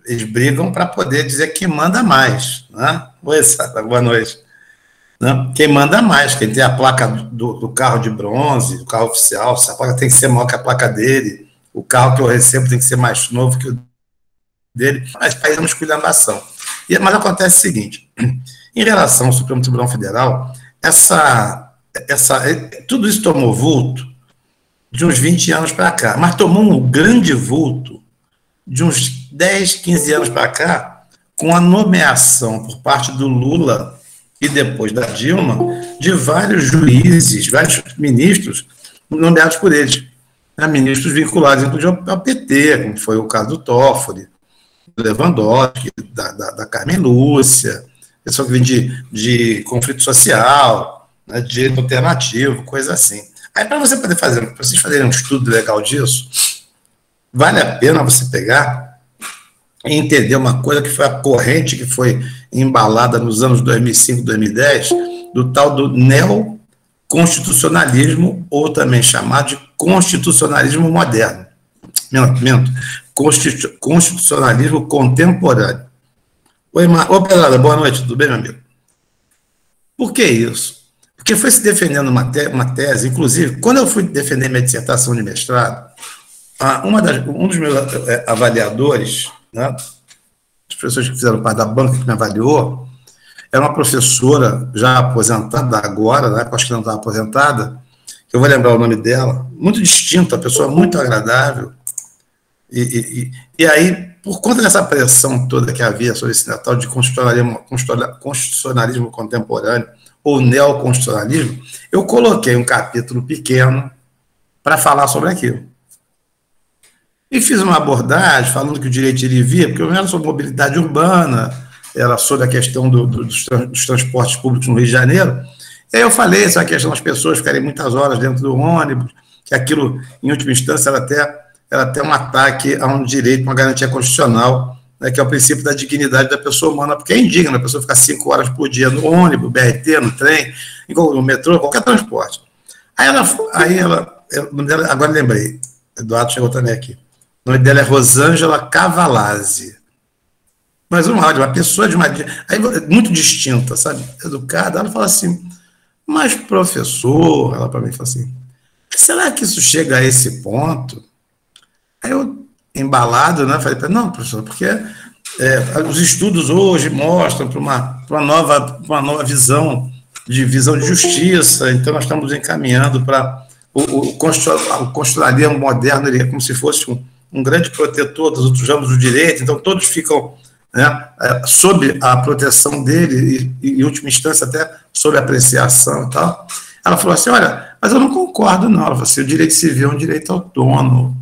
Eles brigam para poder dizer quem manda mais. Né? Oi, Sara, boa noite. Né? Quem manda mais, quem tem a placa do carro de bronze, do carro oficial, se a placa tem que ser maior que a placa dele, o carro que eu recebo tem que ser mais novo que o dele, mas faz uma esculhambação. Mas acontece o seguinte, em relação ao Supremo Tribunal Federal, tudo isso tomou vulto de uns 20 anos para cá, mas tomou um grande vulto de uns 10, 15 anos para cá, com a nomeação por parte do Lula e depois da Dilma, de vários juízes, vários ministros nomeados por eles, né, ministros vinculados, inclusive, ao PT, como foi o caso do Toffoli, do Lewandowski, da Carmen Lúcia, pessoa que vem de conflito social, né, de direito alternativo, coisa assim. Aí, para você poder fazer, para vocês fazerem um estudo legal disso, vale a pena você pegar e entender uma coisa que foi a corrente que foi embalada nos anos 2005, 2010, do tal do neoconstitucionalismo, ou também chamado de constitucionalismo moderno. Constitucionalismo contemporâneo. Oi, Pelada, boa noite, tudo bem, meu amigo? Por que isso? Porque foi se defendendo uma tese, inclusive, quando eu fui defender minha dissertação de mestrado, um dos meus avaliadores, né, as pessoas que fizeram parte da banca que me avaliou, era uma professora já aposentada agora, né, acho que não estava aposentada, eu vou lembrar o nome dela, muito distinta, pessoa muito agradável, e aí, por conta dessa pressão toda que havia sobre esse tal de constitucionalismo contemporâneo, ou neoconstitucionalismo, eu coloquei um capítulo pequeno para falar sobre aquilo. E fiz uma abordagem falando que o direito iria vir, porque eu não era sobre mobilidade urbana, era sobre a questão dos transportes públicos no Rio de Janeiro. E aí eu falei essa questão das pessoas ficarem muitas horas dentro do ônibus, que aquilo, em última instância, era até um ataque a um direito, uma garantia constitucional, né, que é o princípio da dignidade da pessoa humana, porque é indigno a pessoa ficar 5 horas por dia no ônibus, BRT, no trem, no metrô, qualquer transporte. Aí ela agora lembrei, Eduardo chegou também aqui, o nome dela é Rosângela Cavalazzi. Mas uma pessoa de uma... Aí, muito distinta, sabe? Educada. Ela fala assim, mas professor, ela para mim fala assim, será que isso chega a esse ponto? Aí eu, embalado, né, falei para não, professor, porque os estudos hoje mostram para uma nova visão de justiça, então nós estamos encaminhando para o constitucionalismo moderno, ele é como se fosse um grande protetor dos outros ramos do direito, então todos ficam, né, sob a proteção dele e, em última instância, até sob a apreciação e tal. Ela falou assim, olha, mas eu não concordo, não. Ela falou assim, o direito civil é um direito autônomo,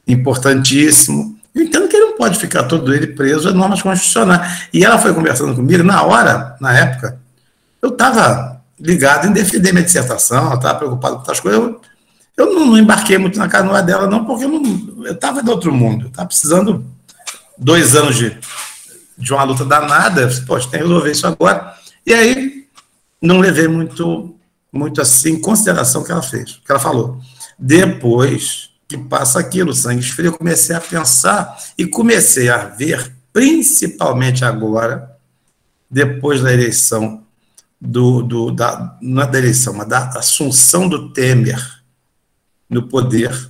importantíssimo. Eu entendo que ele não pode ficar todo ele preso a normas constitucionais. E ela foi conversando comigo, na época, eu estava ligado em defender minha dissertação, eu estava preocupado com outras coisas, eu não embarquei muito na canoa dela, não, porque eu estava de outro mundo, eu estava precisando 2 anos de uma luta danada, poxa, tem que resolver isso agora. E aí, não levei muito assim em consideração o que ela fez, o que ela falou. Depois que passa aquilo, sangue esfria, eu comecei a pensar e comecei a ver, principalmente agora, depois da eleição, não é da eleição, mas da assunção do Temer no poder,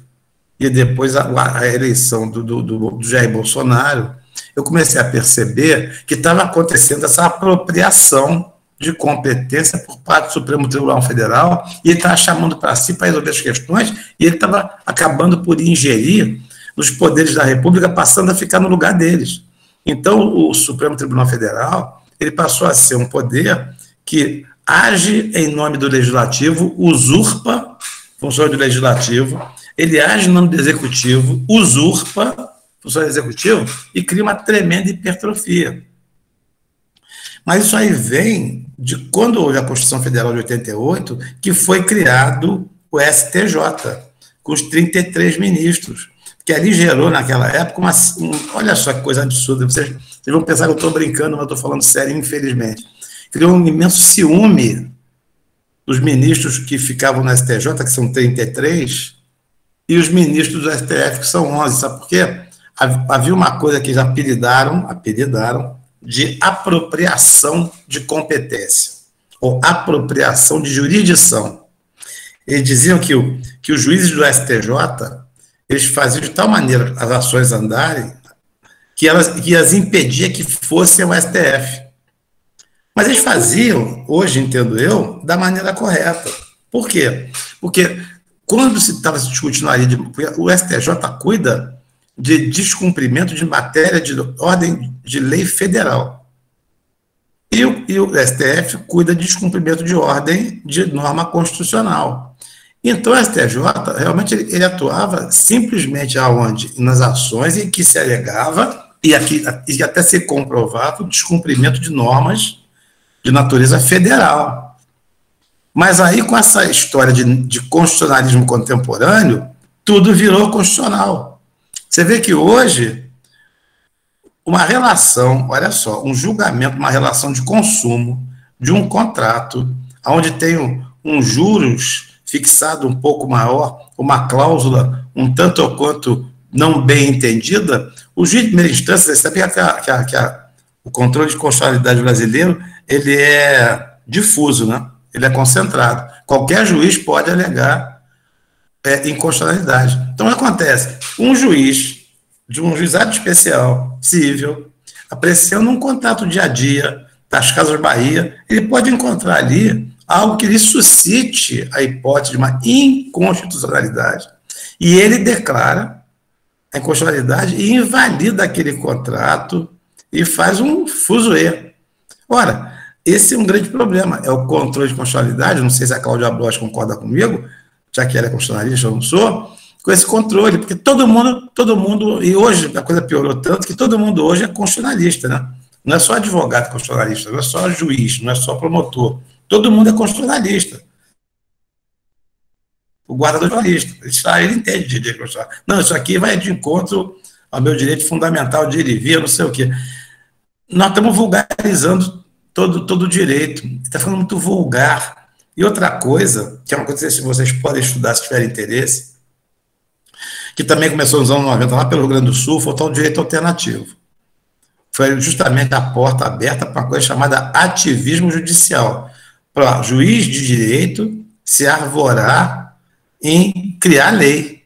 e depois a eleição do Jair Bolsonaro, eu comecei a perceber que estava acontecendo essa apropriação de competência por parte do Supremo Tribunal Federal, e ele estava chamando para si para resolver as questões, e ele estava acabando por ingerir nos poderes da República, passando a ficar no lugar deles. Então, o Supremo Tribunal Federal, ele passou a ser um poder que age em nome do Legislativo, usurpa funções do Legislativo, ele age em nome do Executivo, usurpa funções do Executivo e cria uma tremenda hipertrofia. Mas isso aí vem de quando houve a Constituição Federal de 88, que foi criado o STJ, com os 33 ministros, que ali gerou, naquela época, olha só que coisa absurda, vocês vão pensar que eu estou brincando, mas eu estou falando sério, infelizmente. Criou um imenso ciúme dos ministros que ficavam no STJ, que são 33, e os ministros do STF, que são 11, sabe por quê? havia uma coisa que eles apelidaram de apropriação de competência, ou apropriação de jurisdição. Eles diziam que os juízes do STJ, eles faziam de tal maneira as ações andarem, que as impedia que fossem o STF. Mas eles faziam, hoje entendo eu, da maneira correta. Por quê? Porque quando se estava discutindo ali, o STJ cuida de descumprimento de matéria de ordem de lei federal. E o STF cuida de descumprimento de ordem de norma constitucional. Então, o STJ, realmente, ele atuava simplesmente aonde? Nas ações em que se alegava e até se comprovava o descumprimento de normas de natureza federal. Mas aí, com essa história de constitucionalismo contemporâneo, tudo virou constitucional. Você vê que hoje, uma relação, olha só, um julgamento, uma relação de consumo de um contrato, onde tem um juros fixado um pouco maior, uma cláusula um tanto ou quanto não bem entendida, o juiz de primeira instância, você sabia que o controle de constitucionalidade brasileiro, ele é difuso, né? Ele é concentrado. Qualquer juiz pode alegar inconstitucionalidade. Então, o que acontece? Um juiz de um juizado especial, civil, apreciando um contrato dia a dia das Casas Bahia, ele pode encontrar ali algo que lhe suscite a hipótese de uma inconstitucionalidade. E ele declara a inconstitucionalidade e invalida aquele contrato e faz um fuzuê. Ora, esse é um grande problema, é o controle de constitucionalidade, não sei se a Cláudia Bloch concorda comigo, já que ela é constitucionalista, eu não sou, com esse controle, porque todo mundo, e hoje a coisa piorou tanto, que todo mundo hoje é constitucionalista, né? Não é só advogado constitucionalista, não é só juiz, não é só promotor, todo mundo é constitucionalista. O guardador jornalista, ele entende de direito constitucional. Não, isso aqui vai de encontro ao meu direito fundamental de ir e vir, não sei o quê. Nós estamos vulgarizando todo o direito, está ficando muito vulgar. E outra coisa, que é uma coisa que vocês podem estudar se tiverem interesse, que também começou nos anos 90, lá pelo Rio Grande do Sul, foi o tal direito alternativo. Foi justamente a porta aberta para uma coisa chamada ativismo judicial, para juiz de direito se arvorar em criar lei,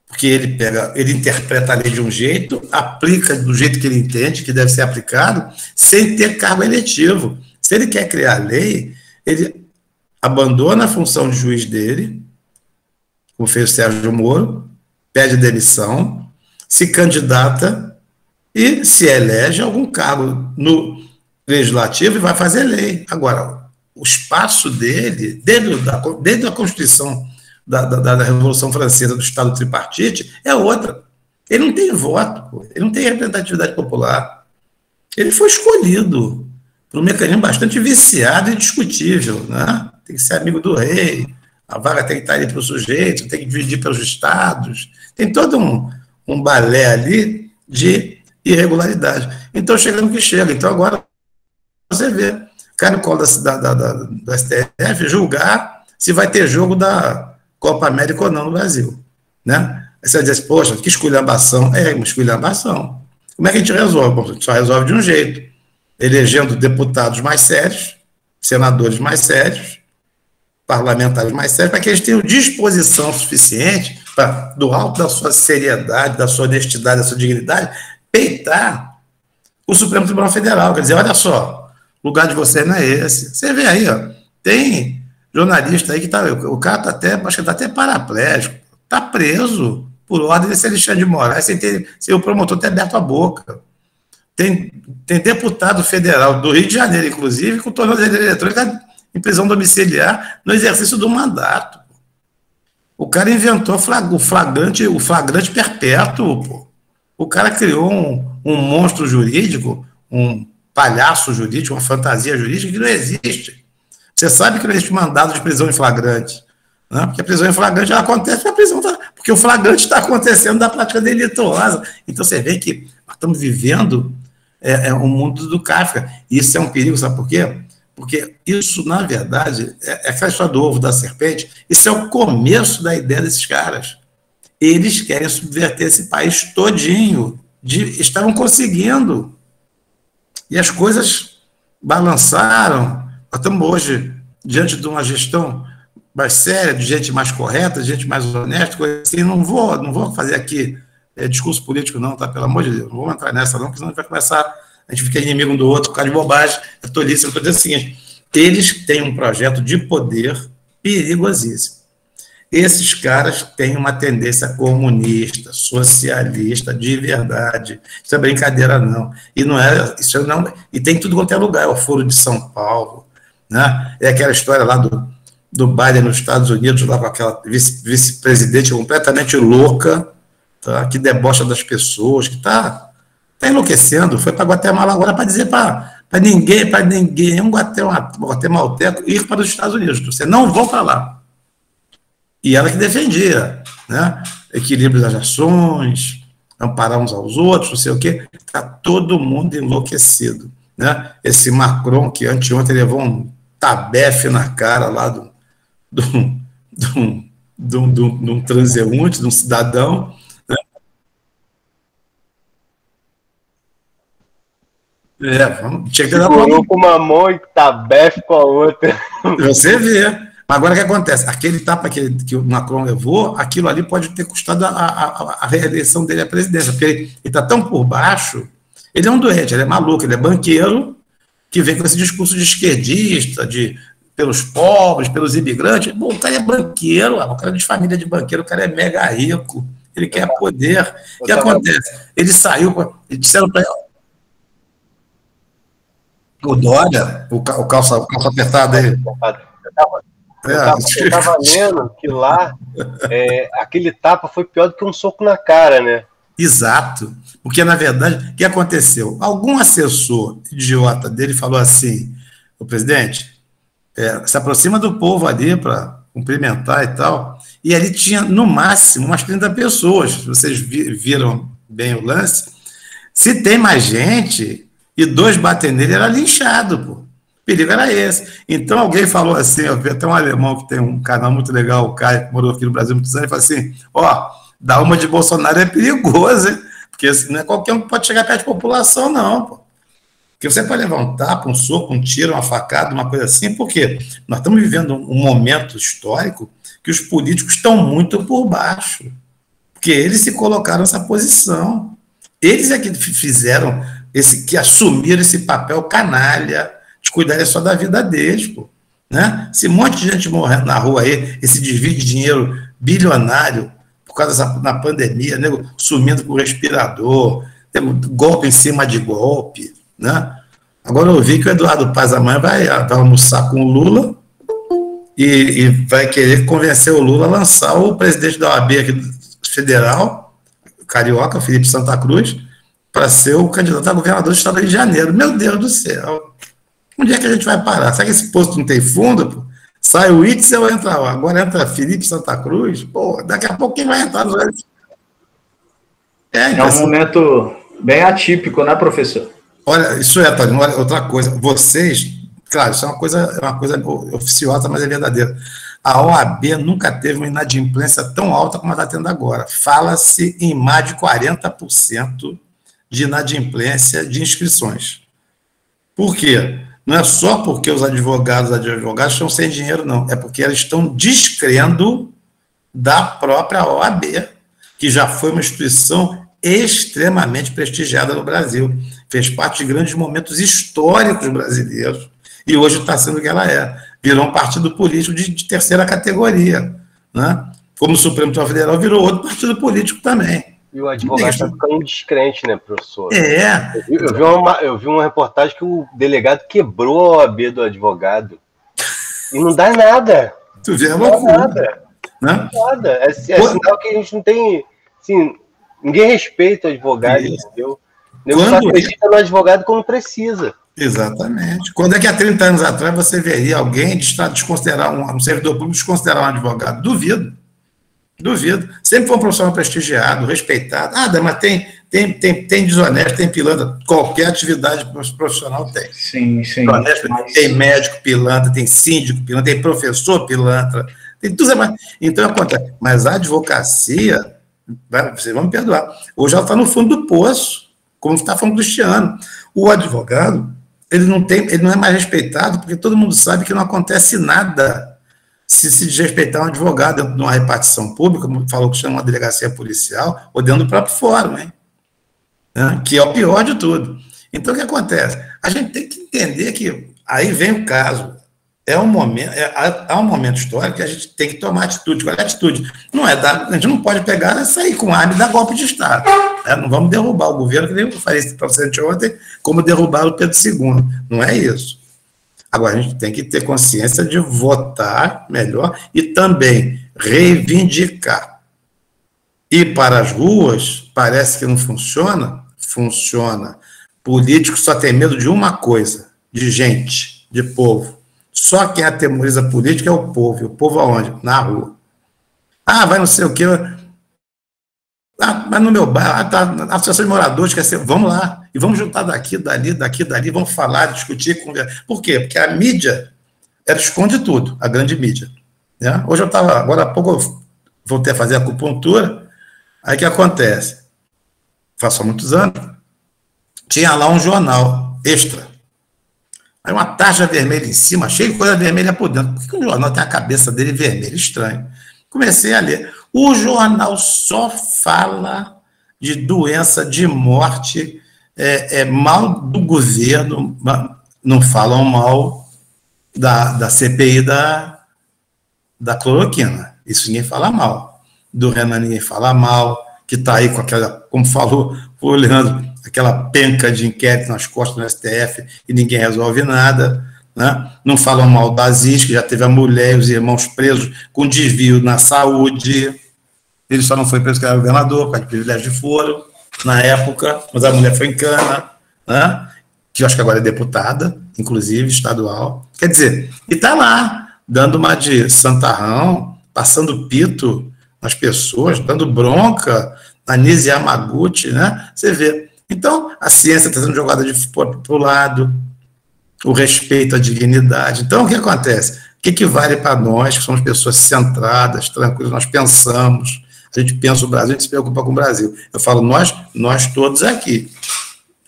porque ele interpreta a lei de um jeito, aplica do jeito que ele entende que deve ser aplicado, sem ter cargo eletivo. Se ele quer criar lei, ele abandona a função de juiz dele, como fez o Sérgio Moro, pede demissão, se candidata e se elege a algum cargo no legislativo e vai fazer lei. Agora, o espaço dele, desde a Constituição da Revolução Francesa, do Estado tripartite, é outra. Ele não tem voto, ele não tem representatividade popular. Ele foi escolhido por um mecanismo bastante viciado e discutível, né? Tem que ser amigo do rei, a vaga tem que estar ali para o sujeito, tem que dividir pelos estados, tem todo um balé ali de irregularidade. Então, chega no que chega. Então, agora, você vê, cai no colo do STF julgar se vai ter jogo da Copa América ou não no Brasil, né? Aí você vai dizer, poxa, que esculhambação. É, uma esculhambação. Como é que a gente resolve? Bom, a gente só resolve de um jeito, elegendo deputados mais sérios, senadores mais sérios, parlamentares mais sérios, para que eles tenham disposição suficiente para, do alto da sua seriedade, da sua honestidade, da sua dignidade, peitar o Supremo Tribunal Federal. Quer dizer, olha só, o lugar de vocês não é esse. Você vê aí, ó, tem jornalista aí que tá, o cara tá até, acho que tá até paraplégico, tá preso por ordem desse Alexandre de Moraes, sem o promotor ter aberto a boca. Tem deputado federal do Rio de Janeiro, inclusive, com tornozeleira eletrônica em prisão domiciliar no exercício do mandato. O cara inventou o flagrante perpétuo, pô. O cara criou um monstro jurídico, um palhaço jurídico, uma fantasia jurídica que não existe. Você sabe que não existe mandado de prisão em flagrante, né? Porque a prisão em flagrante ela acontece porque o flagrante está acontecendo da prática delituosa. Então você vê que nós estamos vivendo um mundo do Kafka. E isso é um perigo, sabe por quê? Porque isso, na verdade, é aquela história do ovo da serpente, isso é o começo da ideia desses caras. Eles querem subverter esse país todinho, estavam conseguindo. E as coisas balançaram. Nós estamos hoje diante de uma gestão mais séria, de gente mais correta, de gente mais honesta, coisa assim. Não vou fazer aqui discurso político, não, tá? Pelo amor de Deus. Não vou entrar nessa, não, porque senão a gente vai começar, a gente fica inimigo um do outro por causa de bobagem. É tolice. Eu estou dizendo o seguinte: eles têm um projeto de poder perigosíssimo. Esses caras têm uma tendência comunista, socialista, de verdade. Isso é brincadeira, não. E não é, isso não, e tem tudo quanto é lugar. É o Foro de São Paulo, né? É aquela história lá do Biden nos Estados Unidos, lá com aquela vice-presidente completamente louca, tá? Que debocha das pessoas, que está enlouquecendo. Foi para Guatemala agora para dizer para ninguém, um guatemalteco ir para os Estados Unidos. Você não vão para lá. E ela que defendia, né? Equilíbrio das ações, amparar uns aos outros, não sei o quê. Está todo mundo enlouquecido, né? Esse Macron, que anteontem levou um tabefe na cara lá de um transeunte, de um cidadão, né? Tinha que ter dado com uma mão e tabefe com a outra. Você vê. Agora, o que acontece? Aquele tapa que o Macron levou, aquilo ali pode ter custado a reeleição dele à presidência, porque ele está tão por baixo, ele é um doente, ele é maluco, ele é banqueiro, que vem com esse discurso de esquerdista, pelos pobres, pelos imigrantes. Bom, o cara é banqueiro, o cara é de família de banqueiro, o cara é mega rico, ele quer poder. O que acontece? Ele saiu, disseram para ele, o Dória, o calça apertada aí. Eu estava lendo que lá aquele tapa foi pior do que um soco na cara, né? Exato. Porque, na verdade, o que aconteceu? Algum assessor idiota dele falou assim: o presidente, se aproxima do povo ali para cumprimentar e tal. E ali tinha, no máximo, umas 30 pessoas. Vocês viram bem o lance. Se tem mais gente e dois batem nele, era linchado, pô. O perigo era esse. Então, alguém falou assim, eu vi até um alemão que tem um canal muito legal, o Caio, que morou aqui no Brasil muitos anos, ele falou assim, dar uma de Bolsonaro é perigoso, hein? Porque não é qualquer um que pode chegar perto da população, não, pô. Porque você pode levar um tapa, um soco, um tiro, uma facada, uma coisa assim, porque nós estamos vivendo um momento histórico que os políticos estão muito por baixo, porque eles se colocaram nessa posição. Eles é que fizeram, que assumiram esse papel canalha, de cuidar só da vida deles, pô, né? Se um monte de gente morrendo na rua aí, esse desvio de dinheiro bilionário, por causa da pandemia, nego sumindo com o respirador, golpe em cima de golpe, né? Agora eu vi que o Eduardo Paz amanhã vai almoçar com o Lula e vai querer convencer o Lula a lançar o presidente da OAB aqui federal, carioca, Felipe Santa Cruz, para ser o candidato a governador do estado do Rio de Janeiro. Meu Deus do céu! Onde é que a gente vai parar? Será que esse posto não tem fundo? Pô? Sai o Itzel, entra lá. Agora entra Felipe Santa Cruz. Pô, daqui a pouco quem vai entrar nos olhos? Um momento bem atípico, né, professor? Olha, isso Tony, olha, outra coisa. Vocês, claro, isso é uma coisa oficiosa, mas é verdadeira. A OAB nunca teve uma inadimplência tão alta como ela está tendo agora. Fala-se em mais de 40% de inadimplência de inscrições. Por quê? Não é só porque os advogados estão sem dinheiro, não. É porque eles estão descrendo da própria OAB, que já foi uma instituição extremamente prestigiada no Brasil. Fez parte de grandes momentos históricos brasileiros e hoje está sendo o que ela é. Virou um partido político de terceira categoria, né? Como o Supremo Tribunal Federal virou outro partido político também. E o advogado está ficando descrente, né, professor? Eu vi uma reportagem que o delegado quebrou a OAB do advogado. E não dá nada. Tu vê a loucura. Nada. Né? Nada. É sinal que a gente não tem... Assim, ninguém respeita o advogado, entendeu? Ninguém só acredita no advogado como precisa. Exatamente. Quando é que há 30 anos atrás você veria alguém desconsiderar um servidor público desconsiderar um advogado? Duvido. Sempre foi um profissional prestigiado, respeitado. Mas tem desonesto, tem pilantra. Qualquer atividade profissional tem. Sim. Tem médico pilantra, tem síndico pilantra, tem professor pilantra, tem tudo. Então acontece. Mas a advocacia, Vocês vão me perdoar. Hoje ela está no fundo do poço, como está falando Cristiano. O advogado, ele não é mais respeitado, porque todo mundo sabe que não acontece nada se desrespeitar um advogado dentro de uma repartição pública, como falou que chama uma delegacia policial, ou dentro do próprio fórum, hein? Que é o pior de tudo. Então, o que acontece? A gente tem que entender que aí vem o caso. Há um momento histórico que a gente tem que tomar atitude. Qual é a atitude? A gente não pode pegar e sair com arma e dar golpe de Estado. Não vamos derrubar o governo, que nem eu falei para você ontem, como derrubar o Pedro II. Não é isso. Agora, a gente tem que ter consciência de votar melhor e também reivindicar. Ir para as ruas, parece que não funciona? Funciona. Político só tem medo de uma coisa, de gente, de povo. Só quem atemoriza a política é o povo. E o povo aonde? Na rua. Vai não sei o quê. Mas no meu bairro, a associação de moradores quer ser, vamos lá, e vamos juntar daqui, dali, vamos falar, discutir, conversar. Por quê? Porque a mídia, ela esconde tudo, a grande mídia. Né? Hoje eu estava, agora há pouco eu voltei a fazer acupuntura, aí o que acontece? Faço há muitos anos, tinha lá um jornal extra, aí uma tarja vermelha em cima, cheio de coisa vermelha por dentro. Por que o jornal tem a cabeça dele vermelha? Estranho. Comecei a ler. O jornal só fala de doença, de morte, mal do governo, não falam mal da CPI da cloroquina. Isso ninguém fala mal. Do Renan ninguém fala mal, que está aí com aquela, como falou o Leandro, aquela penca de inquérito nas costas do STF e ninguém resolve nada. Né? Não falam mal da Aziz, que já teve a mulher e os irmãos presos com desvio na saúde. Ele só não foi preso porque era governador, por causa de privilégio de foro, na época, mas a mulher foi em cana, né? Que eu acho que agora é deputada, inclusive, estadual. Quer dizer, e está lá, dando uma de santarrão, passando pito nas pessoas, dando bronca, Anísio Yamaguchi, né? Você vê. Então, a ciência está sendo jogada para o lado, o respeito à dignidade. Então, o que acontece? O que vale para nós, que somos pessoas centradas, tranquilas, nós pensamos, a gente pensa o Brasil, a gente se preocupa com o Brasil. Eu falo nós todos aqui.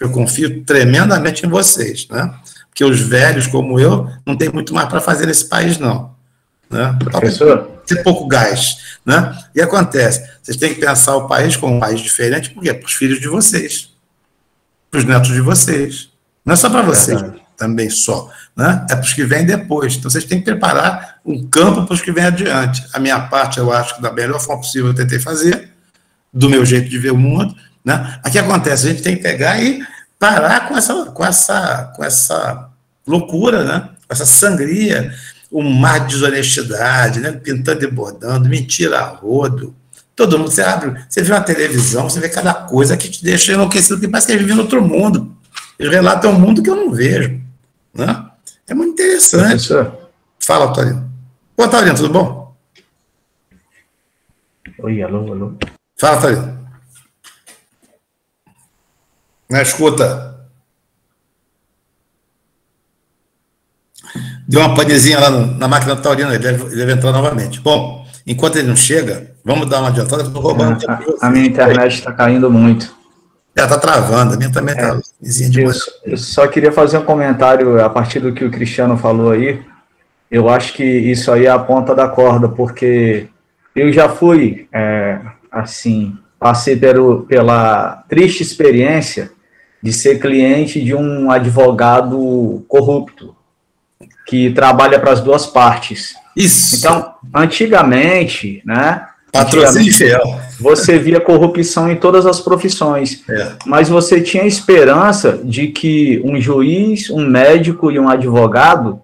Eu confio tremendamente em vocês, né? Porque os velhos, como eu, não tem muito mais para fazer nesse país, não. Né? Professor? Tem pouco gás. Né? E acontece, vocês têm que pensar o país como um país diferente, por quê? Para os filhos de vocês, para os netos de vocês. Não é só para vocês, também só. Né? É para os que vêm depois. Então, vocês têm que preparar um campo para os que vêm adiante. A minha parte, eu acho que da melhor forma possível eu tentei fazer, do meu jeito de ver o mundo. Né? Aqui acontece, a gente tem que pegar e parar com essa loucura, né? Com essa sangria, um mar de desonestidade, né? Pintando e bordando, mentira a rodo. Todo mundo, você vê uma televisão, você vê cada coisa que te deixa enlouquecido, que parece que eles vivem em outro mundo. Eles relatam um mundo que eu não vejo. Né? É muito interessante. Professor. Fala, Torino. Ô, Torino, tudo bom? Oi, alô. Fala, Torino. Na escuta. Deu uma panezinha lá na máquina do Taurino, ele deve entrar novamente. Bom, enquanto ele não chega, vamos dar uma adiantada, eu estou roubando. A minha internet está caindo muito. Ela está travando, a minha também está demais. Eu só queria fazer um comentário a partir do que o Cristiano falou aí. Eu acho que isso aí é a ponta da corda, porque eu já fui, passei pela triste experiência de ser cliente de um advogado corrupto, que trabalha para as duas partes. Isso. Então, antigamente, né? Patrocínio fiel. Você via corrupção em todas as profissões, mas você tinha esperança de que um juiz, um médico e um advogado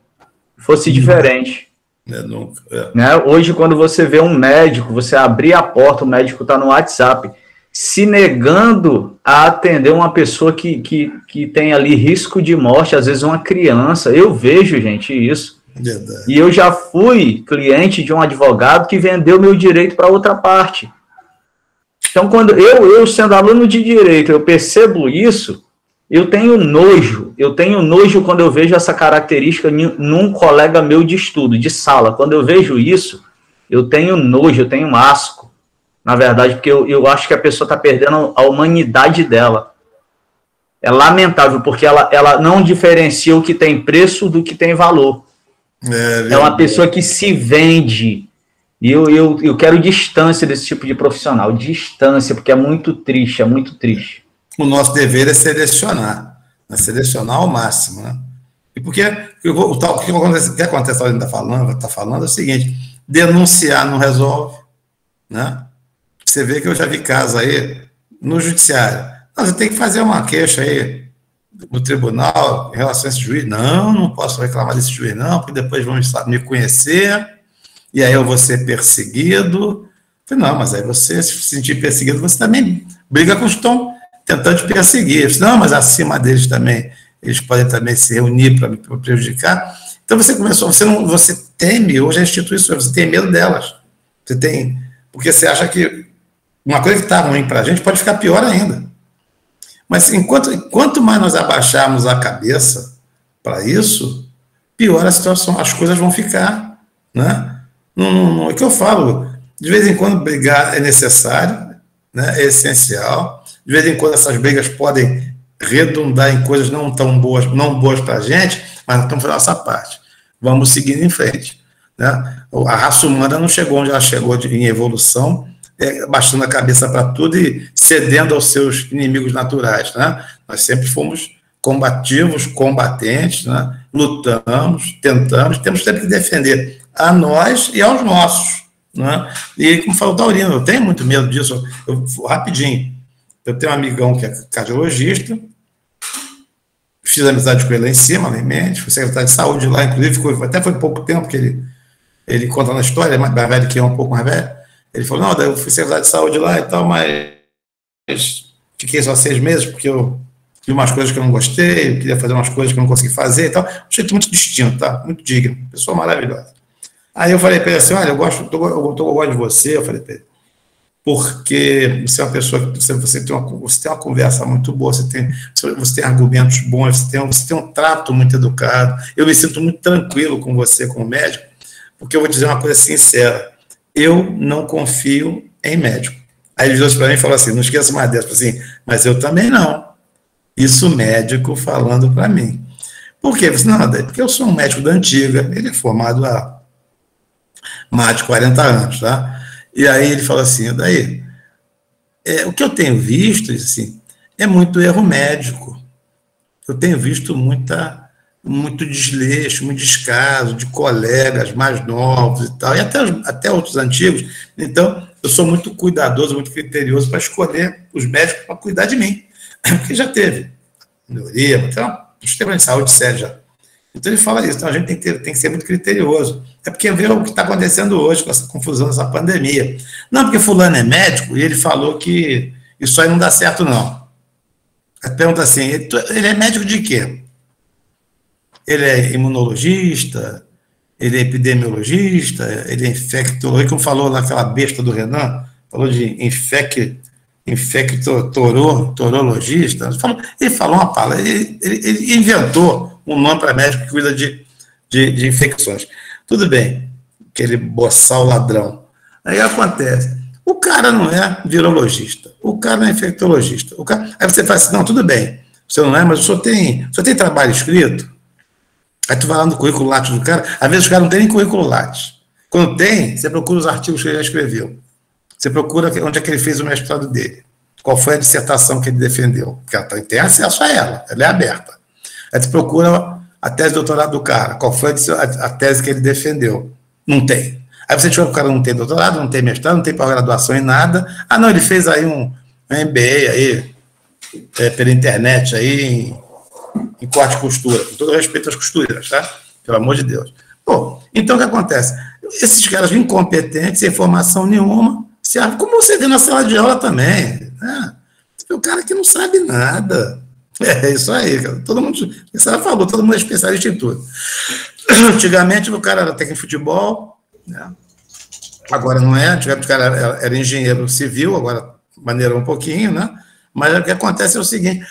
fosse diferente. Nunca. Né? Hoje, quando você vê um médico, você abrir a porta, o médico está no WhatsApp, se negando a atender uma pessoa que tem ali risco de morte, às vezes uma criança. Eu vejo, gente, isso. Verdade. E eu já fui cliente de um advogado que vendeu meu direito para outra parte. Então, quando eu sendo aluno de direito, eu percebo isso, eu tenho nojo quando eu vejo essa característica num colega meu de estudo, de sala. Quando eu vejo isso, eu tenho nojo, eu tenho asco. na verdade, porque eu acho que a pessoa está perdendo a humanidade dela. É lamentável, porque ela não diferencia o que tem preço do que tem valor. É uma pessoa que se vende. E eu quero distância desse tipo de profissional. Distância, porque é muito triste, é muito triste. O nosso dever é selecionar. Né? Selecionar ao máximo, né? E porque o que acontece, a gente está falando é o seguinte: denunciar não resolve, né? Você vê que eu já vi casos aí no judiciário. Não, você tem que fazer uma queixa aí no tribunal em relação a esse juiz. Não posso reclamar desse juiz, não, porque depois vão me conhecer e aí eu vou ser perseguido. Falei, não, mas aí você se sentir perseguido, você também briga com os que estão tentando te perseguir. Falei, não, mas acima deles também, eles podem também se reunir para me prejudicar. Então você começou, você teme hoje as instituições, você tem medo delas. Porque você acha que uma coisa que está ruim para a gente pode ficar pior ainda. Mas quanto mais nós abaixarmos a cabeça para isso, pior a situação, as coisas vão ficar, né? Não, é que eu falo, de vez em quando brigar é necessário, né? É essencial, de vez em quando essas brigas podem redundar em coisas não tão boas, não boas para a gente, mas nós estamos fazendo a nossa parte. Vamos seguindo em frente, né? A raça humana não chegou onde ela chegou em evolução, baixando a cabeça para tudo e cedendo aos seus inimigos naturais, né? Nós sempre fomos combativos, combatentes, né? Lutamos, tentamos, temos sempre que defender a nós e aos nossos, né? E como falou o Taurino, eu tenho muito medo disso. Rapidinho, eu tenho um amigão que é cardiologista, fiz amizade com ele lá em cima, lá em Mendes, fui secretário de saúde lá, inclusive, até foi pouco tempo que ele conta na história, é mais velho que eu, um pouco mais velho. Ele falou, não, eu fui secretário de saúde lá e tal, mas fiquei só 6 meses, porque eu vi umas coisas que eu não gostei, eu queria fazer umas coisas que eu não consegui fazer e tal. Um jeito muito distinto, tá? Muito digno, pessoa maravilhosa. Aí eu falei para ele assim, olha, eu gosto de você, eu falei para ele, porque você é uma pessoa que você tem uma conversa muito boa, você tem argumentos bons, você tem um trato muito educado, eu me sinto muito tranquilo com você como médico, porque eu vou dizer uma coisa sincera, eu não confio em médico. Aí ele virou para mim e falou assim, não esqueça mais dessa, assim, mas eu também não. Isso médico falando para mim. Por quê? Não, porque eu sou um médico da antiga, ele é formado há mais de 40 anos, tá? E aí ele falou assim, daí, o que eu tenho visto, assim, é muito erro médico. Eu tenho visto muito desleixo, muito descaso de colegas mais novos e tal, e até outros antigos. Então, eu sou muito cuidadoso, muito criterioso para escolher os médicos para cuidar de mim, porque já teve melhoria, tem um sistema de saúde sério já. Então, ele fala isso, então a gente tem que ser muito criterioso. É porque vê o que está acontecendo hoje com essa confusão, essa pandemia. Não, porque fulano é médico e ele falou que isso aí não dá certo, não. A pergunta assim, ele é médico de quê? Ele é imunologista, ele é epidemiologista, ele é infectologista, como falou naquela besta do Renan, falou de infectorologista, ele falou uma palavra, ele inventou um nome para médico que cuida de infecções. Tudo bem, aquele boçal ladrão. Aí acontece, o cara não é virologista, o cara não é infectologista, aí você fala assim, não, tudo bem, você não é, mas o senhor tem trabalho escrito? Aí tu vai lá no currículo Lattes do cara, às vezes o cara não tem nem currículo Lattes. Quando tem, você procura os artigos que ele já escreveu. Você procura onde é que ele fez o mestrado dele. Qual foi a dissertação que ele defendeu. Porque tem acesso a ela é aberta. Aí tu procura a tese de doutorado do cara. Qual foi a tese que ele defendeu? Não tem. Aí você descobre que o cara não tem doutorado, não tem mestrado, não tem pós-graduação em nada. Ah, não, ele fez aí um MBA aí, pela internet aí, em corte e costura, com todo respeito às costureiras, tá? Pelo amor de Deus. Bom, então o que acontece? Esses caras incompetentes, sem formação nenhuma, como você vê na sala de aula também, né? O cara que não sabe nada. É isso aí, cara. Todo mundo, você falou, todo mundo é especialista em tudo. Antigamente o cara era técnico de futebol, né? Agora não é, antigamente o cara era engenheiro civil, agora maneirou um pouquinho, né? Mas o que acontece é o seguinte,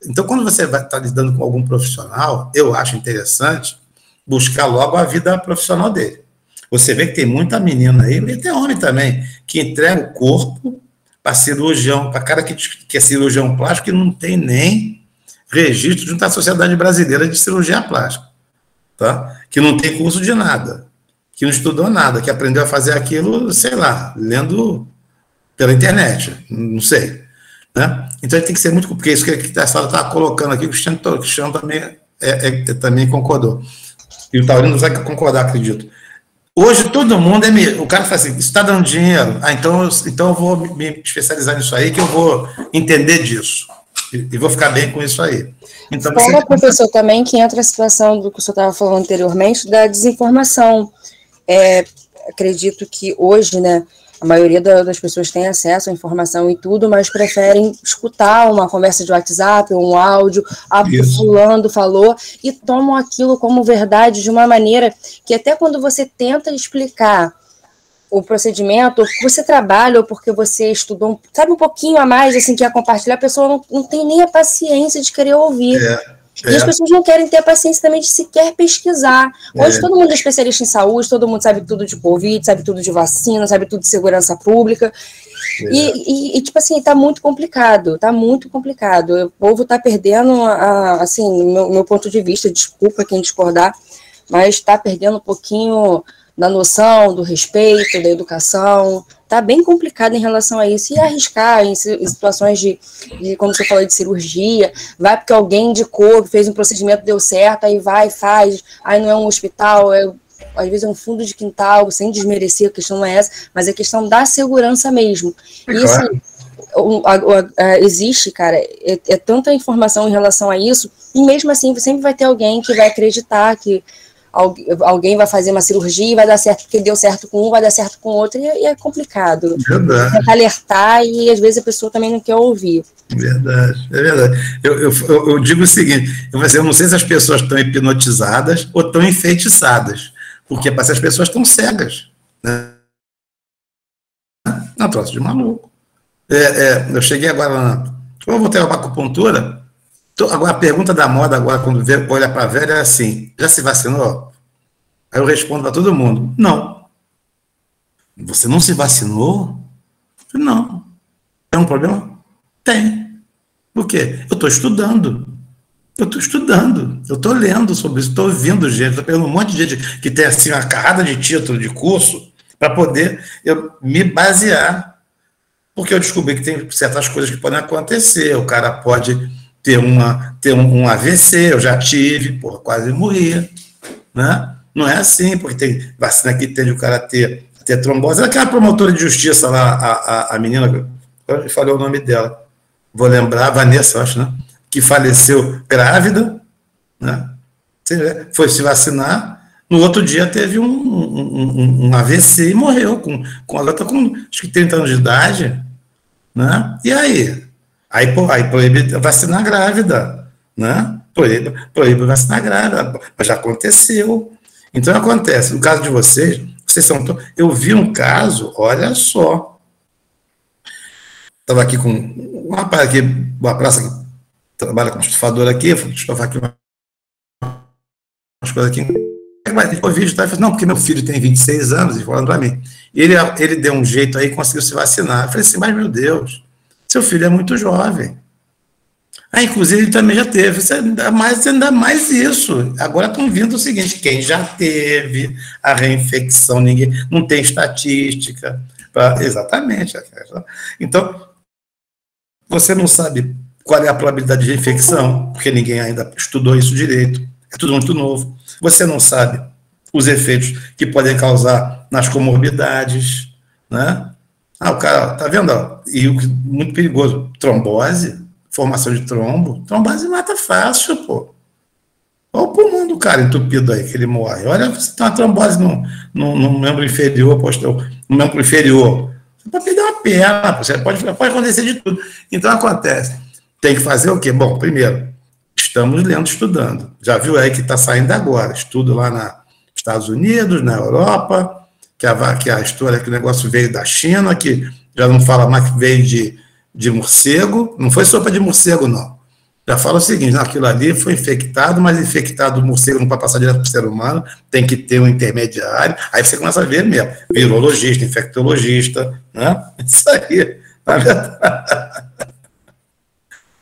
então quando você vai estar lidando com algum profissional, eu acho interessante buscar logo a vida profissional dele. Você vê que tem muita menina aí, e tem homem também, que entrega o corpo para cirurgião, para cara que é cirurgião plástico, que não tem nem registro junto à Sociedade Brasileira de Cirurgia Plástica, tá? Que não tem curso de nada, que não estudou nada, que aprendeu a fazer aquilo, sei lá, lendo pela internet, não sei. Né? Então, ele tem que ser muito... Porque isso que a Sara está colocando aqui, o Cristiano também concordou. E o Taurino vai concordar, acredito. Hoje, todo mundo o cara fala assim, está dando dinheiro? Então eu vou me especializar nisso aí, que eu vou entender disso. E vou ficar bem com isso aí. Então, fora, professor, também que entra a situação do que o senhor estava falando anteriormente, da desinformação. Acredito que hoje, né, a maioria das pessoas tem acesso à informação e tudo, mas preferem escutar uma conversa de WhatsApp, um áudio, o fulano falou, e tomam aquilo como verdade de uma maneira que até quando você tenta explicar o procedimento, ou porque você trabalha, ou porque você estudou, sabe, um pouquinho a mais, assim, quer compartilhar, a pessoa não tem nem a paciência de querer ouvir. E as pessoas não querem ter a paciência também de sequer pesquisar. Hoje todo mundo é especialista em saúde, todo mundo sabe tudo de Covid, sabe tudo de vacina, sabe tudo de segurança pública. E tipo assim, tá muito complicado, tá muito complicado. O povo tá perdendo, assim, no meu ponto de vista, desculpa quem discordar, mas tá perdendo um pouquinho da noção, do respeito, da educação. Tá bem complicado em relação a isso. E arriscar em situações de, como você falou, de cirurgia, vai porque alguém indicou, fez um procedimento, deu certo, aí vai e faz, aí não é um hospital, às vezes é um fundo de quintal, sem desmerecer, a questão não é essa, mas é questão da segurança mesmo. E assim, existe, cara, é tanta informação em relação a isso, e mesmo assim sempre vai ter alguém que vai acreditar que alguém vai fazer uma cirurgia e vai dar certo porque deu certo com um, vai dar certo com o outro, e é complicado. Tentar alertar, e às vezes a pessoa também não quer ouvir. Verdade, é verdade. Eu digo o seguinte, eu não sei se as pessoas estão hipnotizadas ou estão enfeitiçadas, porque parece que as pessoas estão cegas. Né? É um troço de maluco. Eu cheguei agora, eu vou ter uma acupuntura. Agora, a pergunta da moda, agora, quando olha para a velha, é assim, já se vacinou? Aí eu respondo para todo mundo, não. Você não se vacinou? Não. Tem um problema? Tem. Por quê? Eu estou estudando. Eu estou lendo sobre isso, estou ouvindo gente, estou pegando um monte de gente que tem assim uma carrada de título de curso para poder eu me basear. Porque eu descobri que tem certas coisas que podem acontecer, o cara pode ter um AVC, eu já tive, quase morria, né? Não é assim, porque tem vacina que tende o cara a ter trombose. Aquela promotora de justiça lá, a menina, eu falei o nome dela, vou lembrar, Vanessa, eu acho, né? Que faleceu grávida, né? Foi se vacinar, no outro dia teve um AVC e morreu, ela está com acho que 30 anos de idade, né? E aí? Aí proíbe vacinar grávida, né? Proíbe vacinar grávida, mas já aconteceu. Então, acontece. No caso de vocês são... Eu vi um caso, olha só. Estava aqui com um rapaz aqui, uma praça que trabalha como estufador aqui, fui estufar aqui umas coisas aqui. Depois vídeo, tá? Eu falei, não, porque meu filho tem 26 anos, e falando para mim. Ele deu um jeito aí e conseguiu se vacinar. Eu falei assim, mas meu Deus, seu filho é muito jovem. Inclusive, ele também já teve. Ainda mais isso. Agora estão vindo o seguinte, quem já teve a reinfecção, ninguém não tem estatística. Exatamente. Então, você não sabe qual é a probabilidade de reinfecção, porque ninguém ainda estudou isso direito. É tudo muito novo. Você não sabe os efeitos que podem causar nas comorbidades, né? O cara, tá vendo? E o que muito perigoso, trombose, formação de trombo. Trombose mata fácil, pô. Olha o pulmão do cara entupido aí, que ele morre. Olha, você tem uma trombose no membro inferior, no membro inferior. Você pode perder uma perna, pode acontecer de tudo. Então, acontece. Tem que fazer o quê? Bom, primeiro, estamos lendo, estudando. Já viu aí que está saindo agora. Estudo lá nos Estados Unidos, na Europa, que a história, que o negócio veio da China, que já não fala mais que veio de morcego, não foi sopa de morcego, não. Já fala o seguinte, aquilo ali foi infectado, mas infectado, o morcego não pode passar direto para o ser humano, tem que ter um intermediário, aí você começa a ver mesmo, virologista, infectologista, né? Isso aí, na verdade.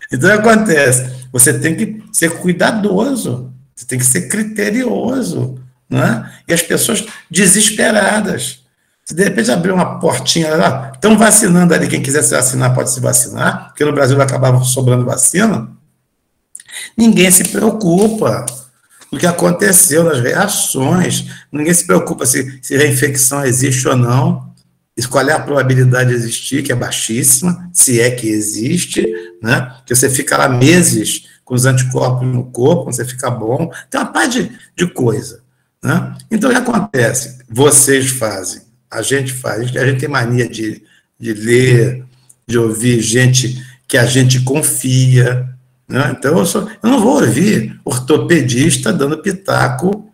Então, acontece, você tem que ser cuidadoso, você tem que ser criterioso, né? E as pessoas desesperadas. Se de repente abrir uma portinha lá, estão vacinando ali, quem quiser se vacinar pode se vacinar, porque no Brasil vai acabar sobrando vacina, ninguém se preocupa com o que aconteceu nas reações, ninguém se preocupa se a infecção existe ou não, qual é a probabilidade de existir, que é baixíssima, se é que existe, né? Que você fica lá meses com os anticorpos no corpo, você fica bom, tem uma parte de coisa, né? Então, o que acontece? Vocês fazem, a gente faz, a gente tem mania de ler, de ouvir gente que a gente confia, né? Então, eu não vou ouvir ortopedista dando pitaco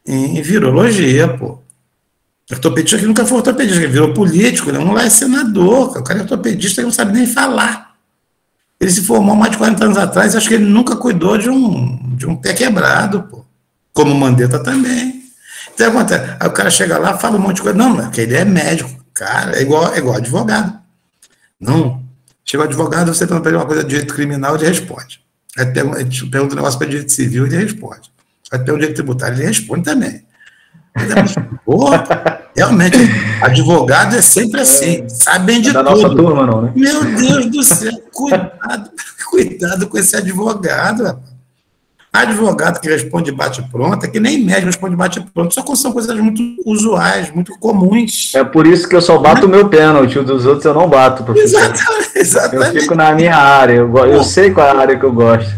em virologia, pô. Ortopedista que nunca foi ortopedista, que virou político, não é senador, o cara é ortopedista que não sabe nem falar. Ele se formou mais de 40 anos atrás, acho que ele nunca cuidou de um pé quebrado, pô. Como o Mandetta também. Então, acontece, aí o cara chega lá, fala um monte de coisa, não, porque ele é médico, cara, é igual advogado. Não, chega o advogado, você pergunta uma coisa de direito criminal, ele responde. Aí pergunta um negócio para direito civil, ele responde. Aí pergunta direito tributário, ele responde também. Realmente, advogado é sempre assim, sabem de tudo. Nossa turma, não, né? Meu Deus do céu, cuidado com esse advogado, rapaz. Advogado que responde bate-pronto, é que nem médico responde bate-pronto, só que são coisas muito usuais, muito comuns. É por isso que eu só bato o meu pênalti, o dos outros eu não bato, professor. Exatamente. Eu fico na minha área, eu sei qual é a área que eu gosto.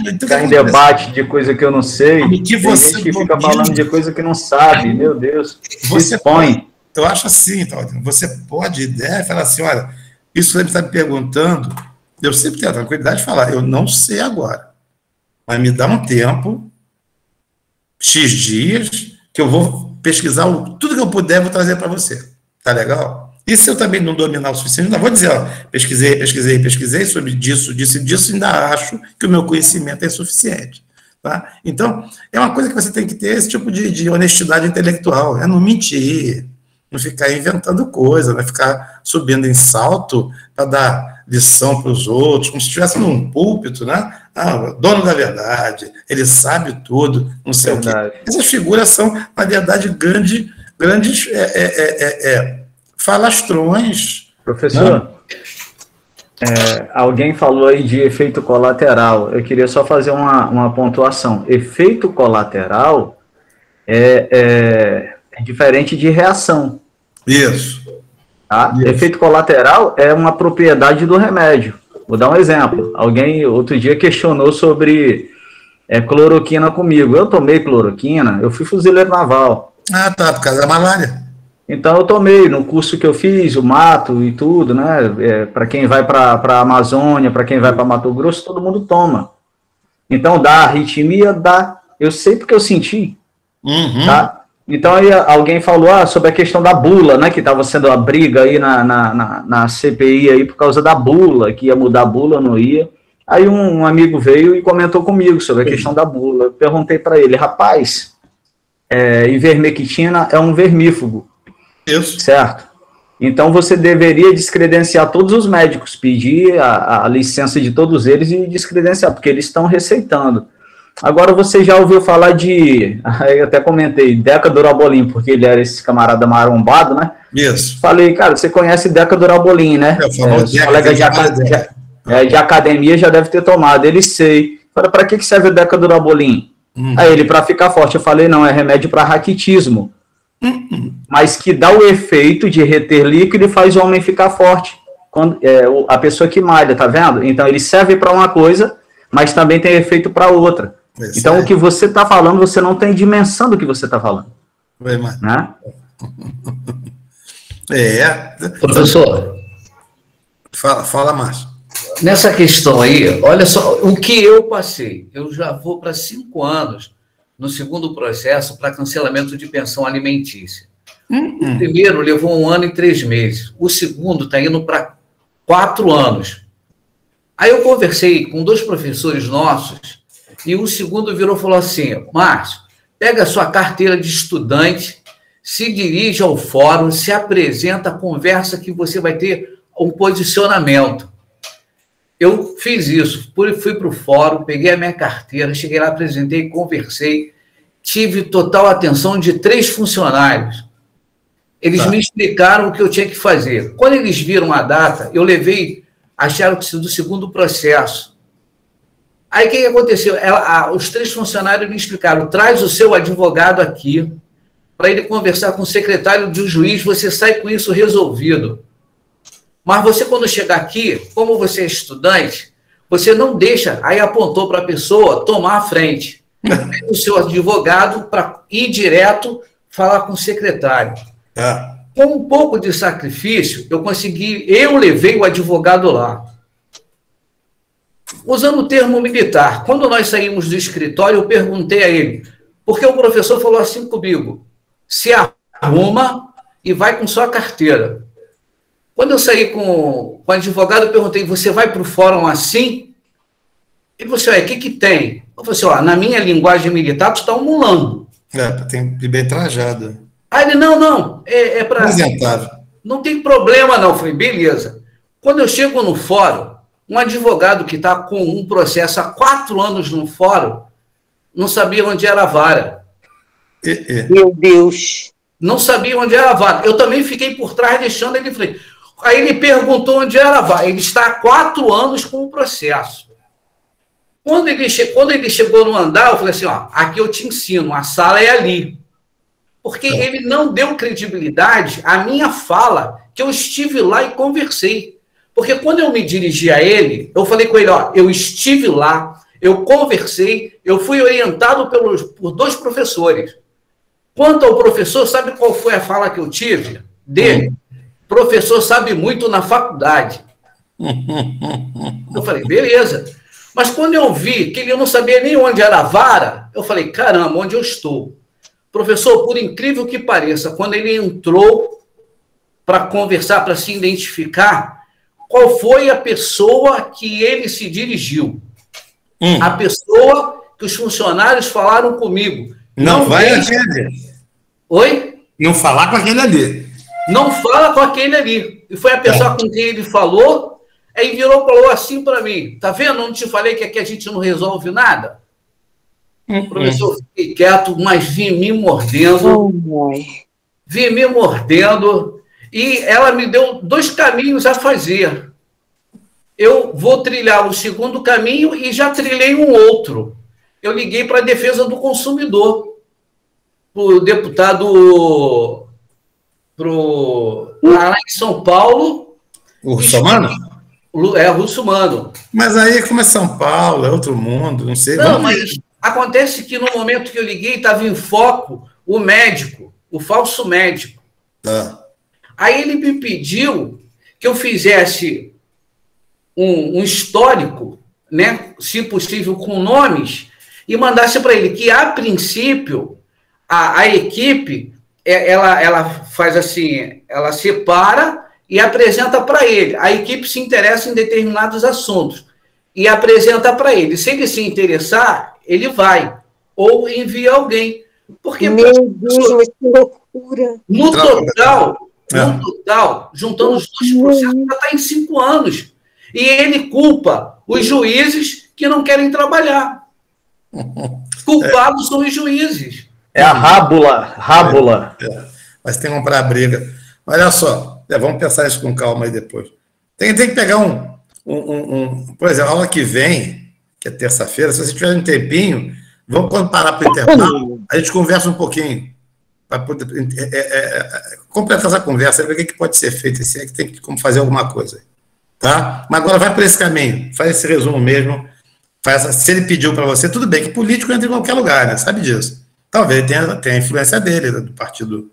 Então ficar em debate de coisa que eu não sei, tem gente que fica falando de coisa que não sabe, meu Deus, você expõe. Eu acho assim, você pode deve falar assim, olha, isso você está me perguntando, eu sempre tenho a tranquilidade de falar, eu não sei agora. Mas me dá um tempo, X dias, que eu vou pesquisar tudo que eu puder, vou trazer para você. Tá legal? E se eu também não dominar o suficiente, ainda vou dizer, ó, pesquisei sobre disso, ainda acho que o meu conhecimento é suficiente. Tá? Então, é uma coisa que você tem que ter, esse tipo de honestidade intelectual, é não mentir, não ficar inventando coisa, não ficar subindo em salto para dar lição para os outros, como se estivesse num púlpito, né? Dono da verdade, ele sabe tudo, não sei o quê. Essas figuras são, na verdade, grandes falastrões. Professor, alguém falou aí de efeito colateral. Eu queria só fazer uma pontuação. Efeito colateral é diferente de reação. Isso. Tá? Isso. Efeito colateral é uma propriedade do remédio. Vou dar um exemplo. Alguém outro dia questionou sobre cloroquina comigo. Eu tomei cloroquina, eu fui fuzileiro naval. Tá, por causa da malária. Então eu tomei no curso que eu fiz, o mato e tudo, né? Para quem vai para a Amazônia, para quem vai para Mato Grosso, todo mundo toma. Então dá arritmia, dá. Eu sei porque eu senti. Tá? Então aí alguém falou sobre a questão da bula, né? Que estava sendo a briga aí na CPI aí por causa da bula, que ia mudar a bula, não ia. Aí um amigo veio e comentou comigo sobre a questão da bula. Eu perguntei para ele, rapaz, ivermectina é um vermífugo. Isso. Certo? Então você deveria descredenciar todos os médicos, pedir a licença de todos eles e descredenciar, porque eles estão receitando. Agora você já ouviu falar de, eu até comentei, Deca Durabolin, porque ele era esse camarada marombado, né? Isso. Falei, cara, você conhece Deca Durabolin, né? Colega de academia já deve ter tomado, ele sei. Falei, para que serve o Deca Durabolin? Aí ele, para ficar forte. Eu falei, não, é remédio para raquitismo. Mas que dá o efeito de reter líquido e faz o homem ficar forte. Quando, a pessoa que malha, tá vendo? Então ele serve para uma coisa, mas também tem efeito para outra. Então, o que você está falando, você não tem dimensão do que você está falando. Né? Professor. Fala, Márcio. Nessa questão aí, olha só, o que eu passei. Eu já vou para 5 anos no segundo processo para cancelamento de pensão alimentícia. O primeiro levou 1 ano e 3 meses. O segundo está indo para 4 anos. Aí eu conversei com 2 professores nossos, e o segundo virou e falou assim: Márcio, pega a sua carteira de estudante, se dirige ao fórum, se apresenta, conversa, que você vai ter um posicionamento. Eu fiz isso, fui para o fórum, peguei a minha carteira, cheguei lá, apresentei, conversei, tive total atenção de 3 funcionários. Eles me explicaram o que eu tinha que fazer. Quando eles viram a data, eu levei, acharam que isso do segundo processo. Aí o que aconteceu? Os 3 funcionários me explicaram: traz o seu advogado aqui, para ele conversar com o secretário de um juiz, você sai com isso resolvido. Mas você, quando chegar aqui, como você é estudante, você não deixa, aí apontou para a pessoa, tomar a frente. O seu advogado para ir direto falar com o secretário. Com um pouco de sacrifício, eu levei o advogado lá. Usando o termo militar, quando nós saímos do escritório, eu perguntei a ele, porque o professor falou assim comigo: se arruma e vai com sua carteira. Quando eu saí com o advogado, eu perguntei: você vai para o fórum assim? Ele falou assim: o que tem? Eu falei assim: na minha linguagem militar, tu está um mulambo. Tem que ir bem trajado. Aí ele: não, é para... Apresentável. Não tem problema não. Eu falei: beleza. Quando eu chego no fórum, um advogado que está com um processo há 4 anos no fórum, não sabia onde era a vara. Meu Deus. Não sabia onde era a vara. Eu também fiquei por trás deixando ele. Falei. Aí ele perguntou onde era a vara. Ele está há 4 anos com o processo. Quando ele chegou no andar, eu falei assim: aqui eu te ensino, a sala é ali. Porque ele não deu credibilidade à minha fala, que eu estive lá e conversei. Porque quando eu me dirigi a ele, eu falei com ele: eu estive lá, eu conversei, eu fui orientado por 2 professores. Quanto ao professor, sabe qual foi a fala que eu tive dele? Professor sabe muito na faculdade. Eu falei: beleza. Mas quando eu vi que ele não sabia nem onde era a vara, eu falei: caramba, onde eu estou? Professor, por incrível que pareça, quando ele entrou para conversar, para se identificar, qual foi a pessoa que ele se dirigiu? A pessoa que os funcionários falaram comigo. Não vai aquele ali. Oi? Não falar com aquele ali. Não fala com aquele ali. E foi a pessoa com quem ele falou, aí virou e falou assim para mim: tá vendo? Não te falei que aqui a gente não resolve nada? Professor, fiquei quieto, mas vim me mordendo. Vim me mordendo. E ela me deu 2 caminhos a fazer. Eu vou trilhar o segundo caminho e já trilhei um outro. Eu liguei para a defesa do consumidor, para o deputado lá em São Paulo. O Russomano? Russomano. Mas aí, como é São Paulo, é outro mundo, não sei. Não, mas acontece que no momento que eu liguei, estava em foco o médico, o falso médico. Aí ele me pediu que eu fizesse um histórico, né, se possível com nomes, e mandasse para ele que, a princípio, a equipe, ela faz assim, ela separa e apresenta para ele. A equipe se interessa em determinados assuntos e apresenta para ele. Se ele se interessar, ele vai. Ou envia alguém. Porque, meu Deus, mas que loucura. No total, juntando os 2 processos, já está em 5 anos. E ele culpa os juízes que não querem trabalhar. Culpados são os juízes. É a rábula. Mas tem que comprar a briga. Olha só, vamos pensar isso com calma aí depois. Tem que pegar por exemplo, a aula que vem, que é terça-feira, se você tiver um tempinho, vamos, quando parar para o intervalo, a gente conversa um pouquinho, para poder completar essa conversa, ver o que pode ser feito, se é que tem como fazer alguma coisa. Tá? Mas agora vai por esse caminho, faz esse resumo mesmo, se ele pediu para você, tudo bem, que político entra em qualquer lugar, né? Sabe disso. Talvez tenha a influência dele, do partido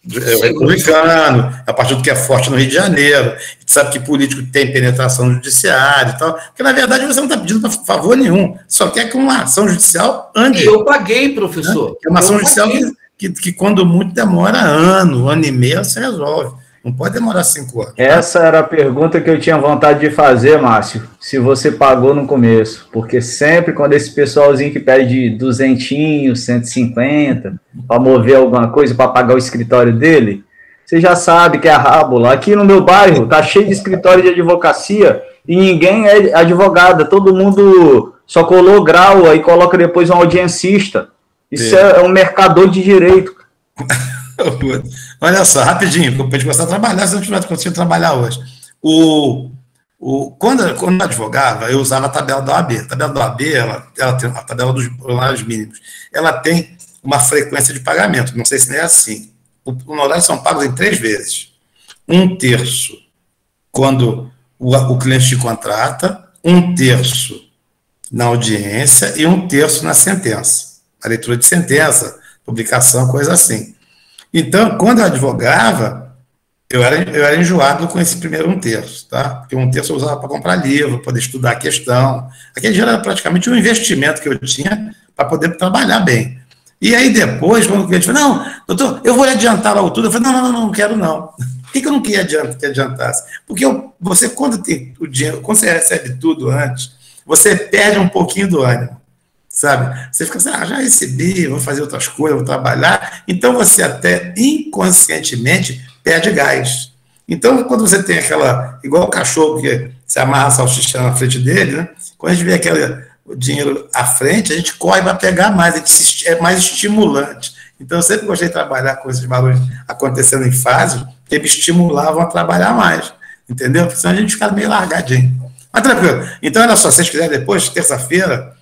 republicano, a partido que é forte no Rio de Janeiro, a gente sabe que político tem penetração no judiciário e tal, porque na verdade você não está pedindo para favor nenhum, só quer que uma ação judicial ande. Eu paguei, professor. É uma ação judicial que quando muito demora ano e meio, se resolve. Não pode demorar 5 anos. Essa era a pergunta que eu tinha vontade de fazer, Márcio. Se você pagou no começo. Porque sempre quando esse pessoalzinho que pede 200, 150, para mover alguma coisa, para pagar o escritório dele, você já sabe que é a rábula. Aqui no meu bairro tá cheio de escritório de advocacia e ninguém é advogada. Todo mundo só colou grau, aí coloca depois um audiencista. Isso é um mercador de direito. Olha só, rapidinho, porque eu podia começar a trabalhar, se eu não tivesse conseguido trabalhar hoje. Quando eu advogava, eu usava a tabela da OAB. A tabela da OAB, ela tem a tabela dos honorários mínimos. Ela tem uma frequência de pagamento, não sei se não é assim. Os honorários são pagos em 3 vezes. 1/3 quando o cliente te contrata, 1/3 na audiência e 1/3 na sentença. A leitura de sentença, publicação, coisa assim. Então, quando eu advogava, eu era enjoado com esse primeiro 1/3, tá? Porque 1/3 eu usava para comprar livro, para poder estudar a questão. Aquele dinheiro era praticamente um investimento que eu tinha para poder trabalhar bem. E aí depois, quando o cliente falou, não, doutor, eu vou adiantar logo tudo, eu falei, não quero não. Por que eu não queria que adiantasse? Porque você, quando tem o dinheiro, quando você recebe tudo antes, você perde um pouquinho do ânimo. Sabe? Você fica assim, já recebi, vou fazer outras coisas, vou trabalhar. Então, você até inconscientemente perde gás. Então, quando você tem igual o cachorro que se amarra a salsicha na frente dele, né? Quando a gente vê o dinheiro à frente, a gente corre para pegar mais, é mais estimulante. Então, eu sempre gostei de trabalhar com esses valores acontecendo em fase, que me estimulavam a trabalhar mais. Entendeu? Porque senão a gente fica meio largadinho. Mas tranquilo. Então, olha só, se vocês quiserem depois, terça-feira,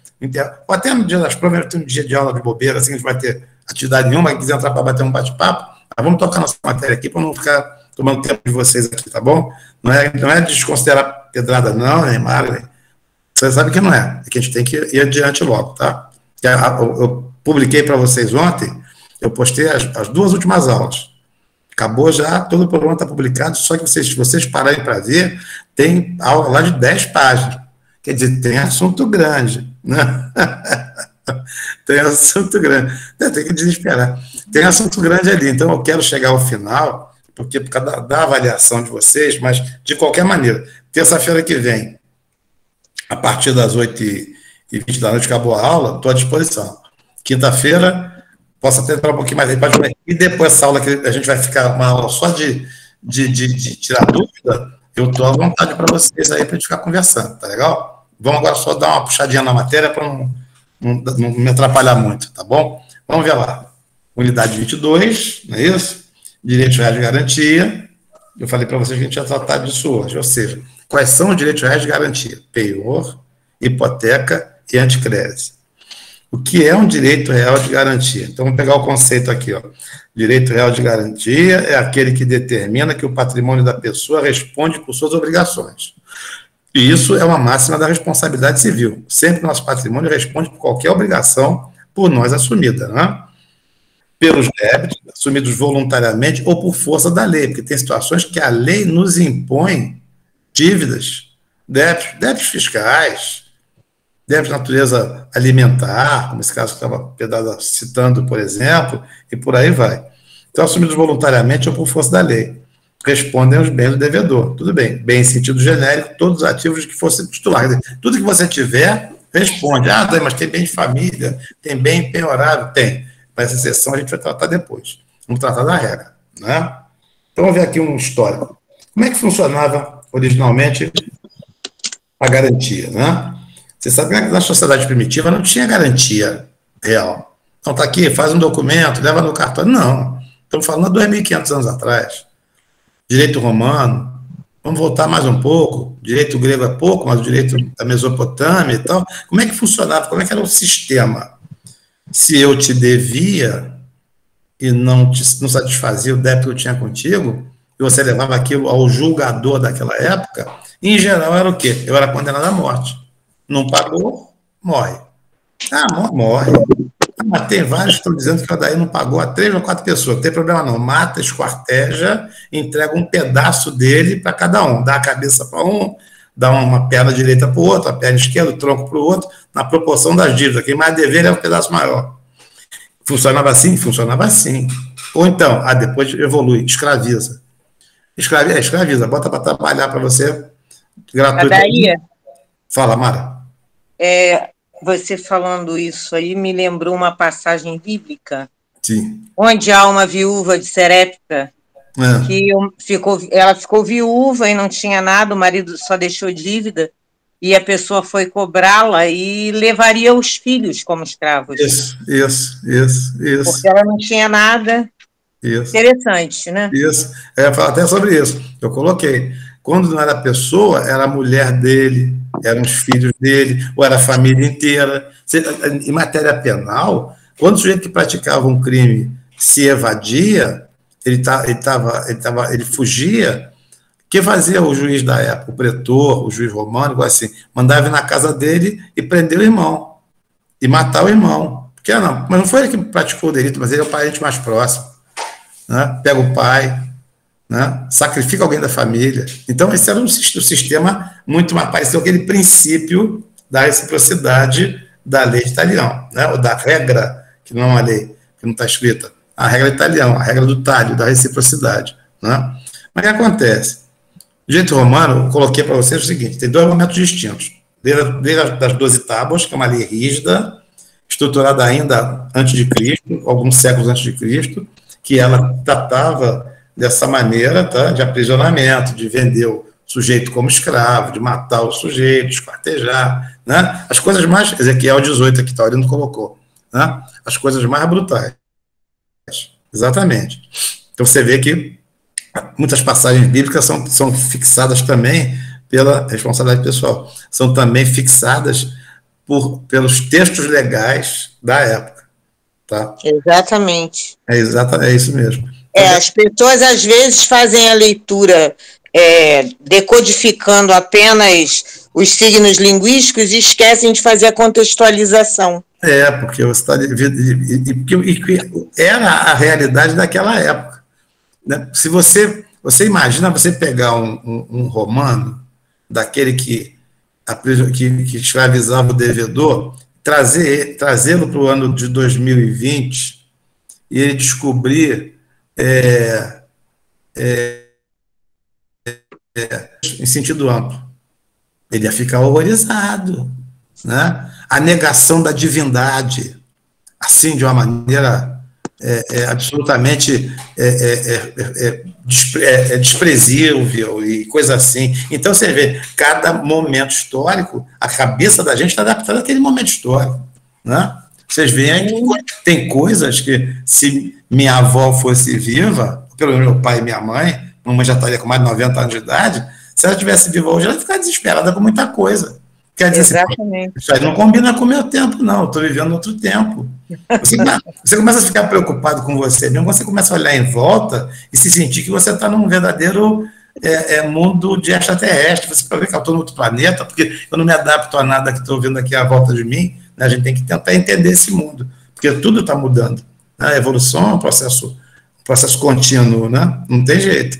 ou até no dia das provas, tem um dia de aula de bobeira, assim, a gente vai ter atividade nenhuma, quem quiser entrar para bater um bate-papo, mas vamos tocar nossa matéria aqui para não ficar tomando tempo de vocês aqui, tá bom? Não é desconsiderar pedrada, não, Neymar. Você sabe que não é. É que a gente tem que ir adiante logo, tá? Eu publiquei para vocês ontem, eu postei as 2 últimas aulas. Acabou já, todo o programa está publicado, só que se vocês pararem para ver, tem aula lá de 10 páginas. Quer dizer, tem assunto grande, né? Tem assunto grande. Tem que desesperar. Tem assunto grande ali. Então, eu quero chegar ao final, porque por causa da avaliação de vocês, mas, de qualquer maneira, terça-feira que vem, a partir das 8h20 da noite, acabou a aula, estou à disposição. Quinta-feira, posso até entrar um pouquinho mais aí, e depois essa aula que a gente vai ficar uma aula só de tirar dúvida, eu estou à vontade para vocês aí, para a gente ficar conversando, tá legal? Vamos agora só dar uma puxadinha na matéria para não me atrapalhar muito, tá bom? Vamos ver lá. Unidade 22, não é isso? Direitos reais de garantia. Eu falei para vocês que a gente ia tratar disso hoje, ou seja, quais são os direitos reais de garantia? Penhor, hipoteca e anticrédito. O que é um direito real de garantia? Então, vamos pegar o conceito aqui, ó. Direito real de garantia é aquele que determina que o patrimônio da pessoa responde por suas obrigações. E isso é uma máxima da responsabilidade civil. Sempre nosso patrimônio responde por qualquer obrigação por nós assumida, né? Pelos débitos, assumidos voluntariamente ou por força da lei, porque tem situações que a lei nos impõe dívidas, débitos fiscais, débitos de natureza alimentar, como esse caso que estava Pedrada citando, por exemplo, e por aí vai. Então, assumidos voluntariamente ou por força da lei, respondem aos bens do devedor. Tudo bem, bem em sentido genérico, todos os ativos que fossem titular. Tudo que você tiver, responde. Mas tem bem de família, tem bem penhorável? Tem. Mas essa exceção a gente vai tratar depois. Vamos tratar da regra, né? Então, vamos ver aqui um histórico. Como é que funcionava originalmente a garantia, né? Você sabe que na sociedade primitiva não tinha garantia real. Então, está aqui, faz um documento, leva no cartório. Não. Estamos falando de 2.500 anos atrás. Direito romano, vamos voltar mais um pouco. Direito grego é pouco, mas o direito da Mesopotâmia e tal. Como é que funcionava? Como é que era o sistema? Se eu te devia e não satisfazia o débito que eu tinha contigo, e você levava aquilo ao julgador daquela época, em geral era o quê? Eu era condenado à morte. Não pagou, morre. Morre. Mas tem vários que estão dizendo que o daí não pagou a 3 ou 4 pessoas. Não tem problema não. Mata, esquarteja, entrega um pedaço dele para cada um. Dá a cabeça para um, dá uma perna direita para o outro, a perna esquerda, o tronco para o outro, na proporção das dívidas. Quem mais dever é um pedaço maior. Funcionava assim? Funcionava assim. Ou então, depois evolui, escraviza. Escraviza, bota para trabalhar para você gratuitamente. Daí, Fala, Mara. você falando isso aí me lembrou uma passagem bíblica, Sim. onde há uma viúva de Serepta, que ela ficou viúva e não tinha nada, o marido só deixou dívida, e a pessoa foi cobrá-la e levaria os filhos como escravos. Isso. Porque ela não tinha nada. Isso. Interessante, né? Isso. Eu falo até sobre isso. Eu coloquei. Quando não era a pessoa, era a mulher dele, eram os filhos dele, ou era a família inteira. Em matéria penal, quando o sujeito que praticava um crime se evadia, ele fugia, o que fazia o juiz da época, o pretor, o juiz romano, assim, mandava ir na casa dele e prender o irmão, e matar o irmão. Porque mas não foi ele que praticou o delito, mas ele é o parente mais próximo. Né? Pega o pai, né? Sacrifica alguém da família. Então, esse era um sistema muito mais parecido com aquele princípio da reciprocidade da lei de Talião, né? Ou da regra, que não é uma lei, que não está escrita, a regra de Talião, a regra do talho, da reciprocidade. Né? Mas o que acontece? O direito romano, eu coloquei para vocês o seguinte, tem dois momentos distintos. Desde das 12 tábuas, que é uma lei rígida, estruturada ainda antes de Cristo, alguns séculos antes de Cristo, que ela tratava dessa maneira, tá, de aprisionamento, de vender o sujeito como escravo, de matar o sujeito, esquartejar, né? As coisas mais... Ezequiel 18 aqui, Taurino colocou, né? As coisas mais brutais. Exatamente. Então você vê que muitas passagens bíblicas são fixadas também pela responsabilidade pessoal, são também fixadas pelos textos legais da época. Tá? Exatamente. É isso mesmo. As pessoas às vezes fazem a leitura decodificando apenas os signos linguísticos e esquecem de fazer a contextualização. Porque você está... Era a realidade daquela época. Né? Se você imagina você pegar um romano, daquele que escravizava o devedor, trazê-lo para o ano de 2020 e ele descobrir em sentido amplo, ele ia ficar horrorizado, né? A negação da divindade, assim, de uma maneira absolutamente desprezível e coisa assim. Então, você vê, cada momento histórico, a cabeça da gente está adaptada àquele momento histórico, né? Vocês veem que tem coisas que, se minha avó fosse viva, pelo menos meu pai e minha mãe já estaria com mais de 90 anos de idade, se ela estivesse viva hoje, ela ia ficar desesperada com muita coisa. Quer dizer, exatamente. Isso aí não combina com o meu tempo, não. Eu estou vivendo outro tempo. Você começa a ficar preocupado com você mesmo, você começa a olhar em volta e se sentir que você está num verdadeiro mundo de extraterrestre. Você pode ver que eu estou no outro planeta, porque eu não me adapto a nada que estou vendo aqui à volta de mim. Né? A gente tem que tentar entender esse mundo, porque tudo está mudando. Né? A evolução é um processo contínuo, né? Não tem jeito.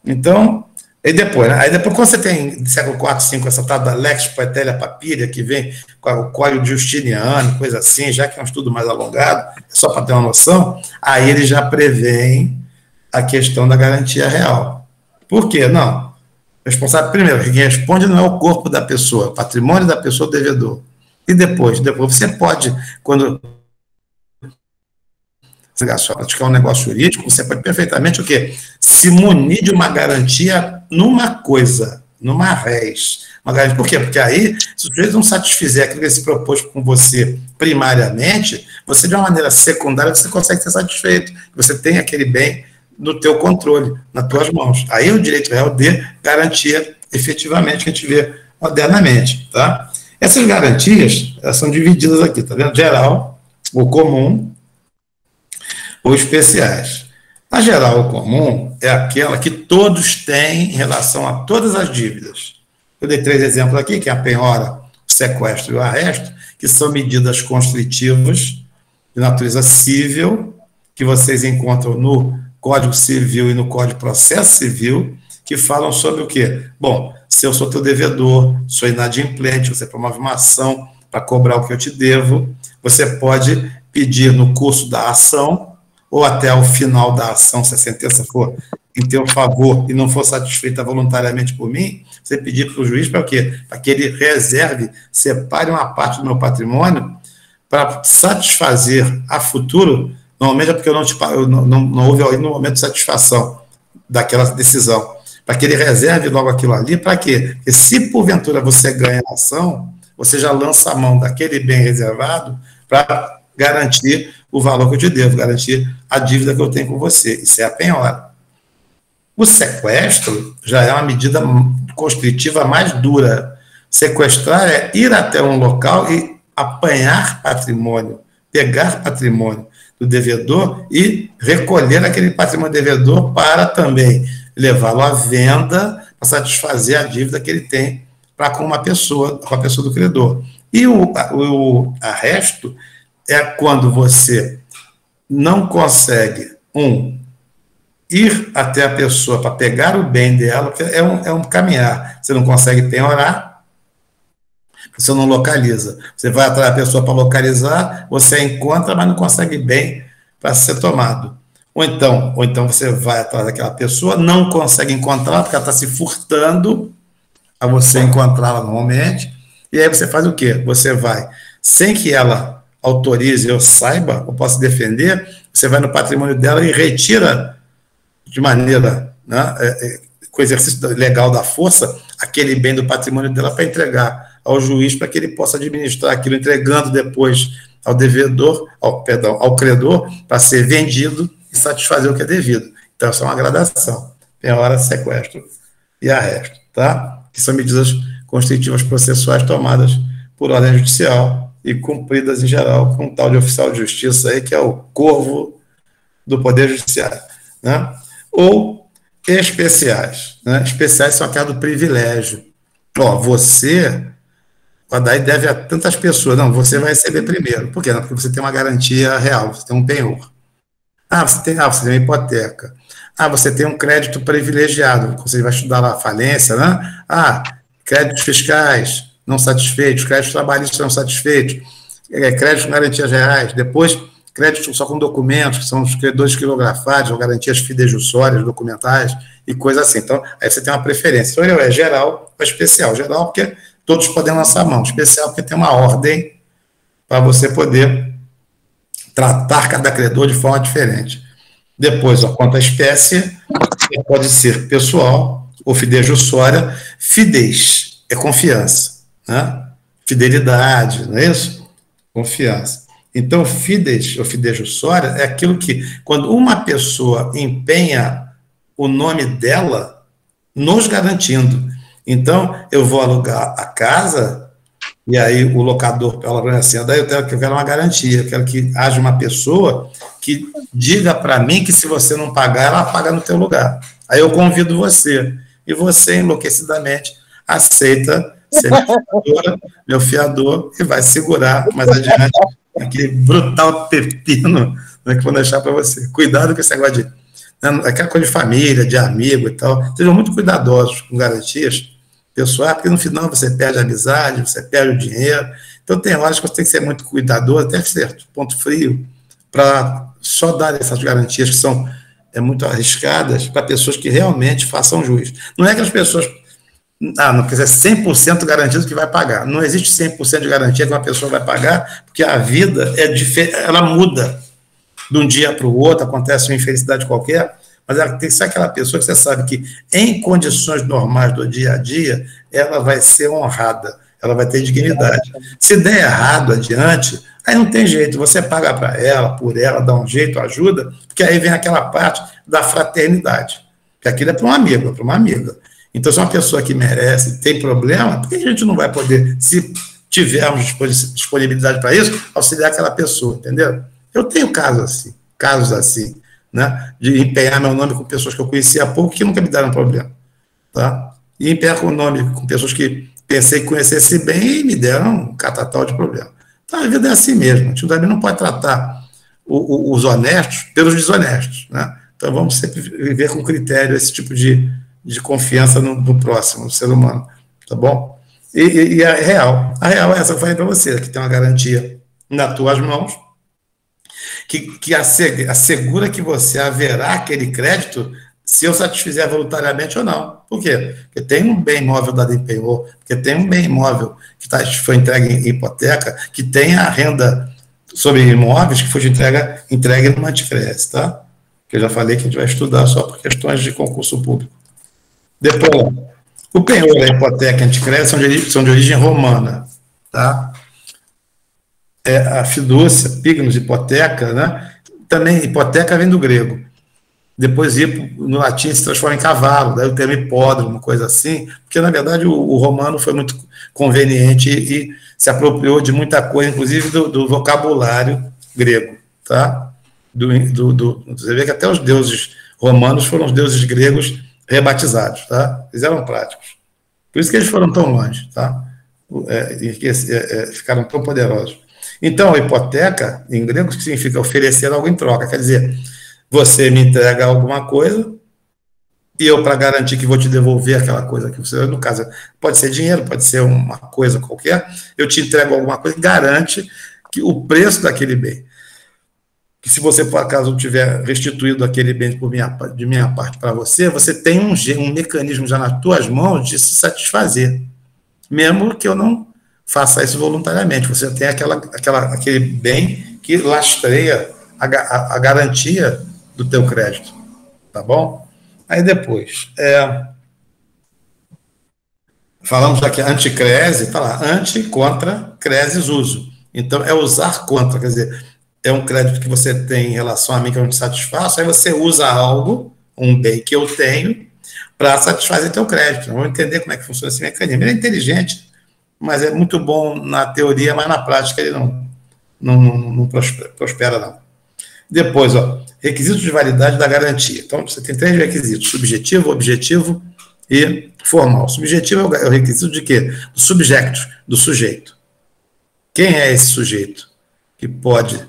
Então, depois quando você tem, século IV, V, essa tal da Lex Poetelia Papíria, que vem com o Código Justiniano, coisa assim, já que é um estudo mais alongado, só para ter uma noção, aí ele já prevêem a questão da garantia real. Por quê? Não. Responsável, primeiro, quem responde não é o corpo da pessoa, é o patrimônio da pessoa devedor. E depois você pode, quando praticar um negócio jurídico, você pode perfeitamente o quê? Se munir de uma garantia numa coisa, numa res. Uma garantia. Por quê? Porque aí, se o sujeito não satisfizer aquilo que ele se propôs com você primariamente, você, de uma maneira secundária, você consegue ser satisfeito. Você tem aquele bem no teu controle, nas tuas mãos. Aí o direito real de garantia, efetivamente, que a gente vê modernamente. Tá? Essas garantias, elas são divididas aqui, tá vendo? Geral, o comum, ou especiais. A geral ou comum é aquela que todos têm em relação a todas as dívidas. Eu dei 3 exemplos aqui, que é a penhora, o sequestro e o arresto, que são medidas constritivas de natureza civil, que vocês encontram no Código Civil e no Código de Processo Civil, que falam sobre o quê? Bom, se eu sou teu devedor, sou inadimplente, você promove uma ação para cobrar o que eu te devo, você pode pedir no curso da ação, ou até o final da ação, se a sentença for em teu favor e não for satisfeita voluntariamente por mim, você pedir para o juiz para o quê? Para que ele reserve, separe uma parte do meu patrimônio para satisfazer a futuro. Normalmente é porque não houve ainda um momento de satisfação daquela decisão. Para que ele reserve logo aquilo ali, para quê? Porque se porventura você ganha a ação, você já lança a mão daquele bem reservado para garantir o valor que eu te devo, garantir a dívida que eu tenho com você. Isso é a penhora. O sequestro já é uma medida constritiva mais dura. Sequestrar é ir até um local e apanhar patrimônio, pegar patrimônio do devedor e recolher aquele patrimônio devedor para também levá-lo à venda para satisfazer a dívida que ele tem para com a pessoa do credor. E o arresto é quando você não consegue, ir até a pessoa para pegar o bem dela, porque é um caminhar. Você não consegue penhorar, você não localiza. Você vai atrás da pessoa para localizar, você a encontra, mas não consegue bem para ser tomado. Ou então você vai atrás daquela pessoa, não consegue encontrá-la, porque ela está se furtando a você encontrá-la normalmente, e aí você faz o quê? Você vai, sem que ela autorize, eu saiba, eu posso defender, você vai no patrimônio dela e retira de maneira, com exercício legal da força, aquele bem do patrimônio dela para entregar ao juiz para que ele possa administrar aquilo, entregando depois ao devedor, ao credor, para ser vendido e satisfazer o que é devido. Então, essa é uma gradação. Penhora, sequestro e arresto, tá? Que são medidas constritivas processuais tomadas por ordem judicial e cumpridas, em geral, com um tal de oficial de justiça aí, que é o corvo do Poder Judiciário, né? Ou especiais, né? Especiais são aquelas do privilégio. Você, daí deve a tantas pessoas. Não, você vai receber primeiro. Por quê? Não, porque você tem uma garantia real, você tem um penhor. Você tem uma hipoteca. Você tem um crédito privilegiado, você vai estudar lá a falência, né? Créditos fiscais não satisfeitos, créditos trabalhistas não satisfeitos, créditos com garantias reais, depois créditos só com documentos, que são os credores quilografados, ou garantias fidejussórias, documentais, e coisa assim. Então, aí você tem uma preferência. Então, é geral ou especial. Geral porque todos podem lançar a mão. Especial porque tem uma ordem para você poder tratar cada credor de forma diferente. Depois, quanto à espécie, pode ser pessoal ou fidejussória. Fidez é confiança, né? Fidelidade, não é isso? Confiança. Então, fidez ou fidejussória é aquilo que, quando uma pessoa empenha o nome dela, nos garantindo. Então, eu vou alugar a casa, e aí o locador fala assim, daí eu quero uma garantia, eu quero que haja uma pessoa que diga para mim que se você não pagar, ela paga no teu lugar. Aí eu convido você, e você enlouquecidamente aceita ser meu fiador, e vai segurar mais adiante aquele brutal pepino, né, que vou deixar para você. Cuidado com esse negócio de... aquela coisa de família, de amigo e tal. Sejam muito cuidadosos com garantias pessoais, porque no final você perde a amizade, você perde o dinheiro. Então tem horas que você tem que ser muito cuidadoso, até certo ponto frio, para só dar essas garantias que são muito arriscadas para pessoas que realmente façam jus. Não é que as pessoas... não quer dizer 100% garantido que vai pagar. Não existe 100% de garantia que uma pessoa vai pagar, porque a vida é diferente, ela muda de um dia para o outro, acontece uma infelicidade qualquer, mas ela tem que ser aquela pessoa que você sabe que, em condições normais do dia a dia, ela vai ser honrada, ela vai ter dignidade. Se der errado adiante, aí não tem jeito, você paga para ela, por ela, dá um jeito, ajuda, porque aí vem aquela parte da fraternidade, que aquilo é para um amigo, é para uma amiga. Então, se uma pessoa que merece, tem problema, por que a gente não vai poder, se tivermos disponibilidade para isso, auxiliar aquela pessoa, entendeu? Eu tenho casos assim, né, de empenhar meu nome com pessoas que eu conhecia há pouco que nunca me deram problema, tá? E empenhar com o nome com pessoas que pensei que conhecesse bem e me deram um catatal de problema. Então, a vida é assim mesmo. A gente também não pode tratar os honestos pelos desonestos, né? Então, vamos sempre viver com critério esse tipo de confiança no próximo, no ser humano, tá bom? E a real é essa que eu falei para você, que tem uma garantia nas tuas mãos, que assegura que você haverá aquele crédito se eu satisfizer voluntariamente ou não. Por quê? Porque tem um bem imóvel dado em penhor, porque tem um bem imóvel que foi entregue em hipoteca, que tem a renda sobre imóveis que foi entregue no Anticrez, tá? Que eu já falei que a gente vai estudar só por questões de concurso público. Depois, o penhor e a hipoteca Anticrez são de origem romana, tá? A fidúcia, pignos, hipoteca, né? Também hipoteca vem do grego. Depois, no latim, se transforma em cavalo, daí o termo hipódromo, coisa assim, porque, na verdade, o romano foi muito conveniente e se apropriou de muita coisa, inclusive do vocabulário grego, tá? Você vê que até os deuses romanos foram os deuses gregos rebatizados, tá? Eles eram práticos. Por isso que eles foram tão longe, tá? Ficaram tão poderosos. Então, a hipoteca, em grego, significa oferecer algo em troca, quer dizer, você me entrega alguma coisa e eu, para garantir que vou te devolver aquela coisa que você, no caso, pode ser dinheiro, pode ser uma coisa qualquer, eu te entrego alguma coisa e garante que o preço daquele bem, que se você, por acaso, tiver restituído aquele bem de minha parte para você, você tem um mecanismo já nas tuas mãos de se satisfazer, mesmo que eu não faça isso voluntariamente. Você tem aquele bem que lastreia a garantia do teu crédito, tá bom? Aí depois, falamos aqui anticrese, tá lá, anti, contra, creses, uso. Então, é usar contra, quer dizer, é um crédito que você tem em relação a mim que eu não te satisfaço, aí você usa algo, um bem que eu tenho, para satisfazer teu crédito. Vamos entender como é que funciona esse mecanismo. Ele é inteligente, mas é muito bom na teoria, mas na prática ele não prospera, não. Depois, requisitos de validade da garantia. Então, você tem 3 requisitos: subjetivo, objetivo e formal. Subjetivo é o requisito de quê? Do subjecto, do sujeito. Quem é esse sujeito que pode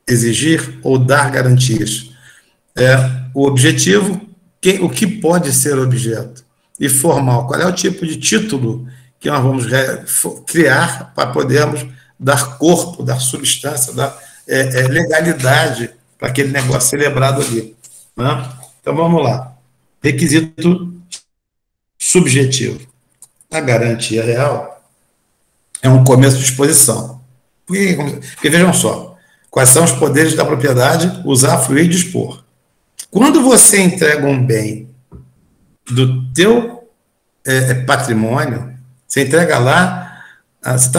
exigir ou dar garantias? O objetivo, o que pode ser objeto. E formal, qual é o tipo de título que nós vamos criar para podermos dar corpo, dar substância, dar legalidade para aquele negócio celebrado ali. Né? Então, vamos lá. Requisito subjetivo. A garantia real é um começo de exposição. Porque vejam só, quais são os poderes da propriedade? Usar, fruir e dispor. Quando você entrega um bem do teu patrimônio, você entrega lá, você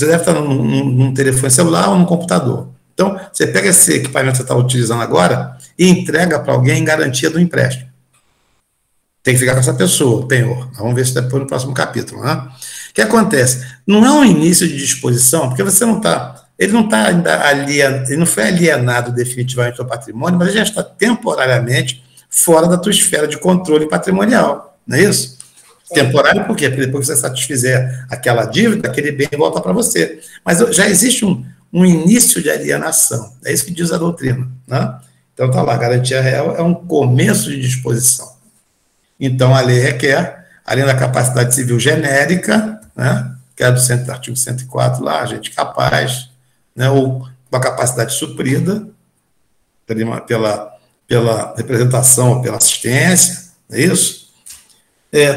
deve estar num telefone celular ou num computador. Então, você pega esse equipamento que você está utilizando agora e entrega para alguém em garantia do empréstimo. Tem que ficar com essa pessoa, penhor. Vamos ver isso depois no próximo capítulo. Né? O que acontece? Não é um início de disposição, porque você não está... Ele não está ainda alienado, ele não foi alienado definitivamente do patrimônio, mas ele já está temporariamente fora da tua esfera de controle patrimonial. Não é isso? Temporário por quê? Porque depois que você satisfizer aquela dívida, aquele bem volta para você. Mas já existe um início de alienação. É isso que diz a doutrina. Né? Então, está lá, garantia real é um começo de disposição. Então, a lei requer, além da capacidade civil genérica, né, que é do artigo 104 lá, agente capaz, né, ou com a capacidade suprida pela representação ou pela assistência, é isso?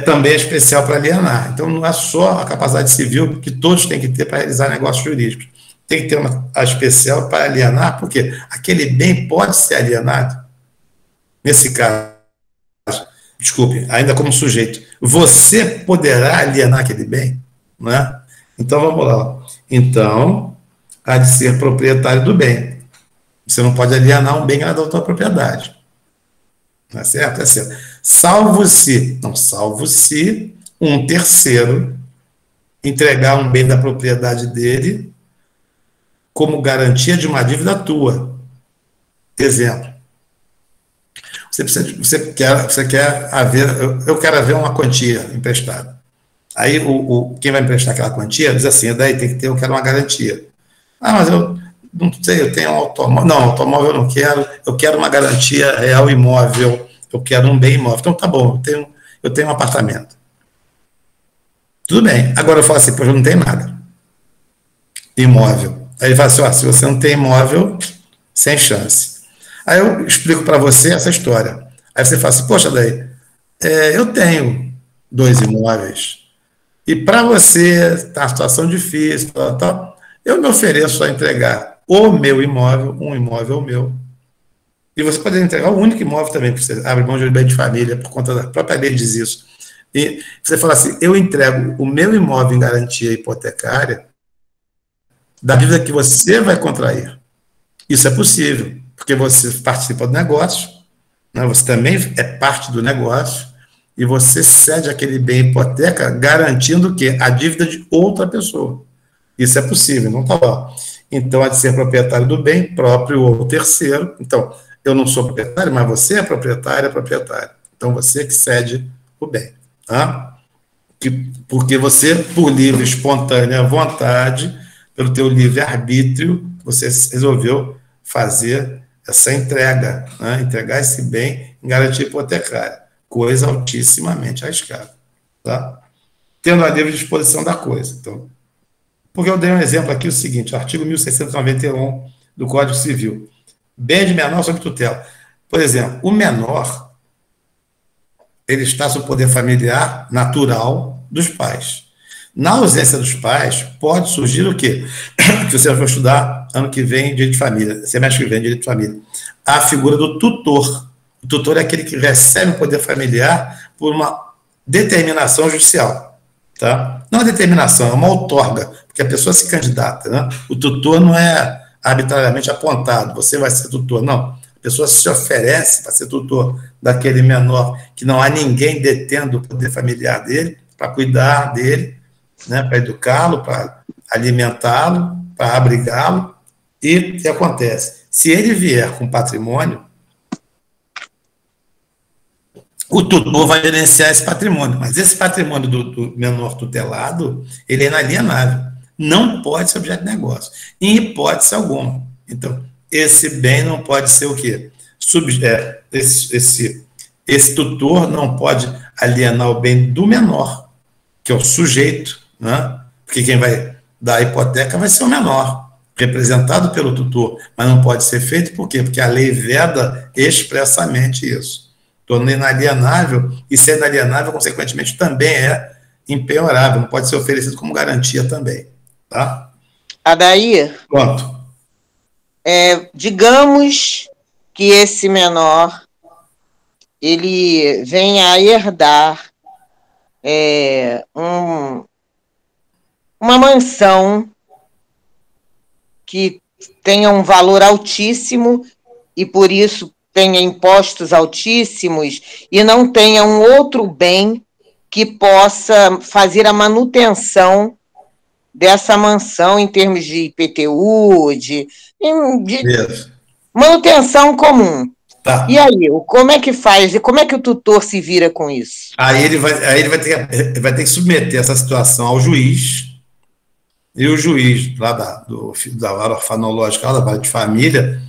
Também é especial para alienar. Então, não é só a capacidade civil que todos têm que ter para realizar negócios jurídicos. Tem que ter a especial para alienar, porque aquele bem pode ser alienado. Nesse caso, desculpe, ainda como sujeito, você poderá alienar aquele bem? Não é? Então, vamos lá. Então, há de ser proprietário do bem. Você não pode alienar um bem que é da tua propriedade. Não é certo? É certo. Salvo se um terceiro entregar um bem da propriedade dele como garantia de uma dívida tua. Exemplo. Você quer haver, eu quero haver uma quantia emprestada. Aí quem vai emprestar aquela quantia diz assim, daí tem que ter, eu quero uma garantia. Mas eu não sei, eu tenho um automóvel. Não, automóvel eu não quero, eu quero uma garantia real imóvel, eu quero um bem imóvel. Então tá bom, eu tenho um apartamento. Tudo bem. Agora eu falo assim, eu não tenho nada. Imóvel. Aí ele fala assim, se você não tem imóvel, sem chance. Aí eu explico para você essa história. Aí você fala assim, poxa, daí, eu tenho 2 imóveis, e para você, está uma situação difícil, tal, eu me ofereço a entregar o meu imóvel, um imóvel meu, e você pode entregar o único imóvel também, porque você abre mão de bem de família, por conta da própria lei diz isso. E você fala assim, eu entrego o meu imóvel em garantia hipotecária da dívida que você vai contrair. Isso é possível, porque você participa do negócio, né? Você também é parte do negócio, e você cede aquele bem hipoteca garantindo o quê? A dívida de outra pessoa. Isso é possível, não está lá. Então, há de ser proprietário do bem próprio ou terceiro. Então, eu não sou proprietário, mas você é proprietário, Então, você que cede o bem. Tá? Porque você, por livre, espontânea vontade, pelo teu livre-arbítrio, você resolveu fazer essa entrega, né? Entregar esse bem em garantia hipotecária. Coisa altissimamente arriscada. Tá? Tendo a livre disposição da coisa. Então, porque eu dei um exemplo aqui, o seguinte, artigo 1691 do Código Civil. Bem de menor sob tutela. Por exemplo, o menor, ele está sob o poder familiar natural dos pais. Na ausência dos pais, pode surgir o quê? Que você vai estudar ano que vem direito de família, semestre que vem direito de família. A figura do tutor. O tutor é aquele que recebe o poder familiar por uma determinação judicial. Tá? Não é uma determinação, é uma outorga, porque a pessoa se candidata. Né? O tutor não é arbitrariamente apontado, você vai ser tutor, não. A pessoa se oferece para ser tutor daquele menor, que não há ninguém detendo o poder familiar dele, para cuidar dele, né, para educá-lo, para alimentá-lo, para abrigá-lo. E o que acontece? Se ele vier com patrimônio, o tutor vai gerenciar esse patrimônio, mas esse patrimônio do menor tutelado, ele é inalienável, não pode ser objeto de negócio, em hipótese alguma. Então, esse bem não pode ser o quê? Esse tutor não pode alienar o bem do menor, que é o sujeito, né? Porque quem vai dar a hipoteca vai ser o menor, representado pelo tutor, mas não pode ser feito por quê? Porque a lei veda expressamente isso. Torna inalienável, e ser inalienável, consequentemente, também é impenhorável, não pode ser oferecido como garantia também. Tá? Adair, pronto. Digamos que esse menor ele venha a herdar uma mansão que tenha um valor altíssimo e, por isso, tenha impostos altíssimos e não tenha um outro bem que possa fazer a manutenção dessa mansão em termos de IPTU, de manutenção comum. Tá. E aí, como é que faz? Como é que o tutor se vira com isso? Aí ele vai ter que submeter essa situação ao juiz, e o juiz lá da vara orfanológica, lá da vara de família,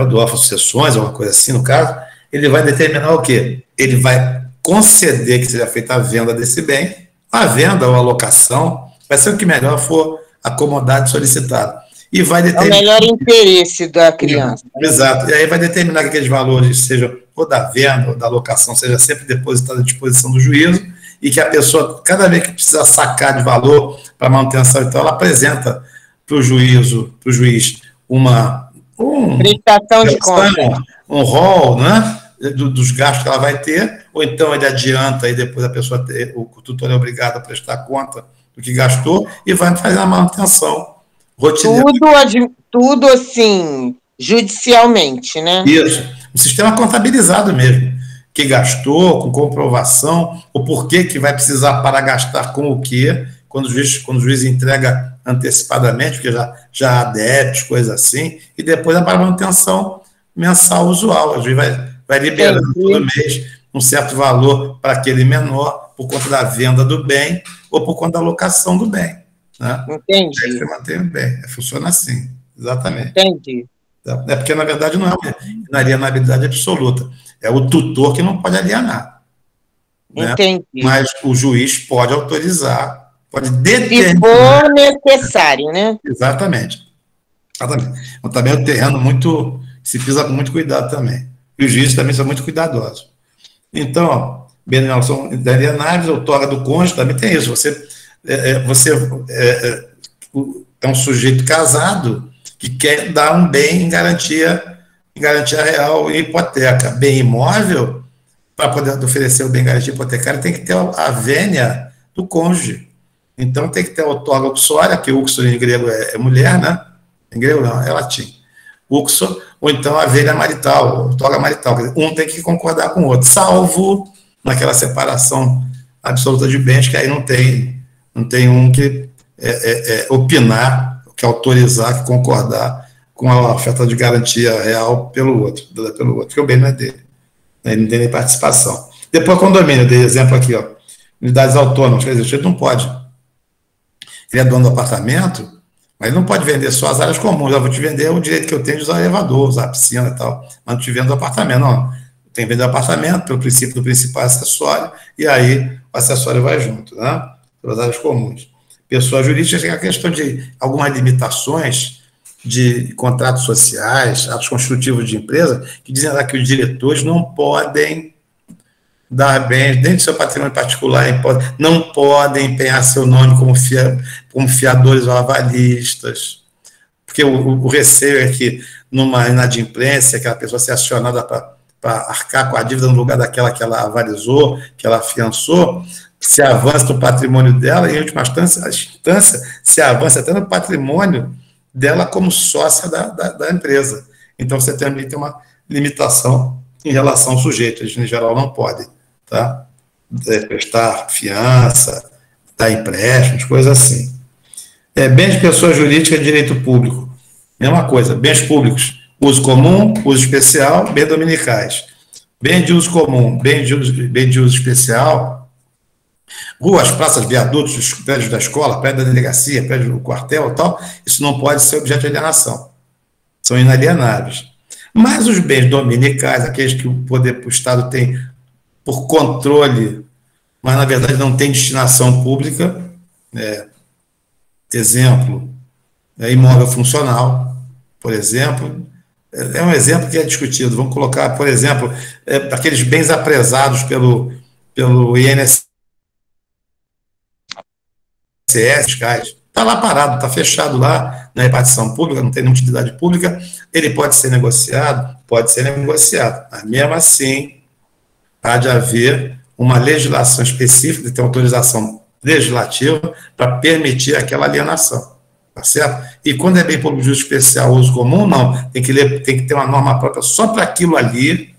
do órfão sucessões, alguma coisa assim, no caso, ele vai determinar o quê? Ele vai conceder que seja feita a venda desse bem, a venda ou a locação, vai ser o que melhor for acomodado e solicitado. E vai determinar... É o melhor interesse da criança. Exato. E aí vai determinar que aqueles valores sejam, ou da venda ou da locação, seja sempre depositado à disposição do juízo, e que a pessoa, cada vez que precisar sacar de valor para manutenção, então, ela apresenta para o juiz prestação de conta, um rol, né, dos gastos que ela vai ter, ou então ele adianta e depois a pessoa o tutor é obrigado a prestar conta do que gastou e vai fazer a manutenção rotineira. Tudo assim, judicialmente, né? Isso, um sistema contabilizado mesmo, que gastou, com comprovação, o porquê que vai precisar para gastar com o quê, quando o juiz entrega antecipadamente, porque já há débitos, coisas assim, e depois é para manutenção mensal usual. O juiz vai liberando todo mês um certo valor para aquele menor, por conta da venda do bem ou por conta da locação do bem. Né? Entendi. Aí você mantém o bem. Funciona assim, exatamente. Entendi. É porque, na verdade, não é uma inalienabilidade absoluta. É o tutor que não pode alienar. Né? Entendi. Mas o juiz pode autorizar, pode determinar. Se for necessário, né? Exatamente. Então, também é um terreno se pisa com muito cuidado também. E os juízes também são muito cuidadosos. Então, bem na relação inalienáveis, outorga do cônjuge, também tem isso. Você é um sujeito casado que quer dar um bem em garantia real e hipoteca. Bem imóvel, para poder oferecer o bem garantia hipotecária, tem que ter a vênia do cônjuge. Então, tem que ter a outorga uxória, que uxo em grego é mulher, né? Em grego não, é latim. Uxo, ou então a vênia marital, outorga marital. Quer dizer, um tem que concordar com o outro, salvo naquela separação absoluta de bens, que aí não tem um que opinar, que autorizar, que concordar com a oferta de garantia real pelo outro, porque o bem não é dele. Ele não tem nem participação. Depois, condomínio, eu dei exemplo aqui, ó, unidades autônomas, quer dizer, o sujeito não pode. Ele é dono do apartamento, mas ele não pode vender só as áreas comuns. Eu vou te vender o direito que eu tenho de usar o elevador, usar a piscina e tal, mas não te vendo o apartamento, não. Tem que vender o apartamento pelo princípio do principal acessório, e aí o acessório vai junto, né? Pelas áreas comuns. Pessoa jurídica tem a questão de algumas limitações de contratos sociais, atos constitutivos de empresa, que dizem lá que os diretores não podem dar bens dentro do seu patrimônio particular, não podem empenhar seu nome como fiadores ou avalistas, porque o receio é que numa inadimplência, aquela pessoa ser acionada para arcar com a dívida no lugar daquela que ela avalizou, que ela afiançou, se avança no patrimônio dela, e em última instância se avança até no patrimônio dela como sócia da empresa. Então, você também tem uma limitação em relação ao sujeito. Eles, em geral, não podem, tá? Prestar fiança, dar empréstimos, coisas assim. Bens de pessoa jurídica de direito público. Mesma coisa. Bens públicos, uso comum, uso especial, bens dominicais. Bem de uso comum, bem de uso especial, ruas, praças, viadutos, prédios da escola, prédio da delegacia, prédio do quartel e tal, isso não pode ser objeto de alienação. São inalienáveis. Mas os bens dominicais, aqueles que o Estado tem por controle, mas na verdade não tem destinação pública, exemplo, imóvel funcional, por exemplo, é um exemplo que é discutido. Vamos colocar, por exemplo, aqueles bens apresados pelo INSS, está lá parado, está fechado lá na repartição pública, não tem nenhuma utilidade pública, ele pode ser negociado, mas mesmo assim há de haver uma legislação específica, de ter autorização legislativa para permitir aquela alienação, tá certo? E quando é bem público de uso especial, uso comum, não, tem que ter uma norma própria só para aquilo ali,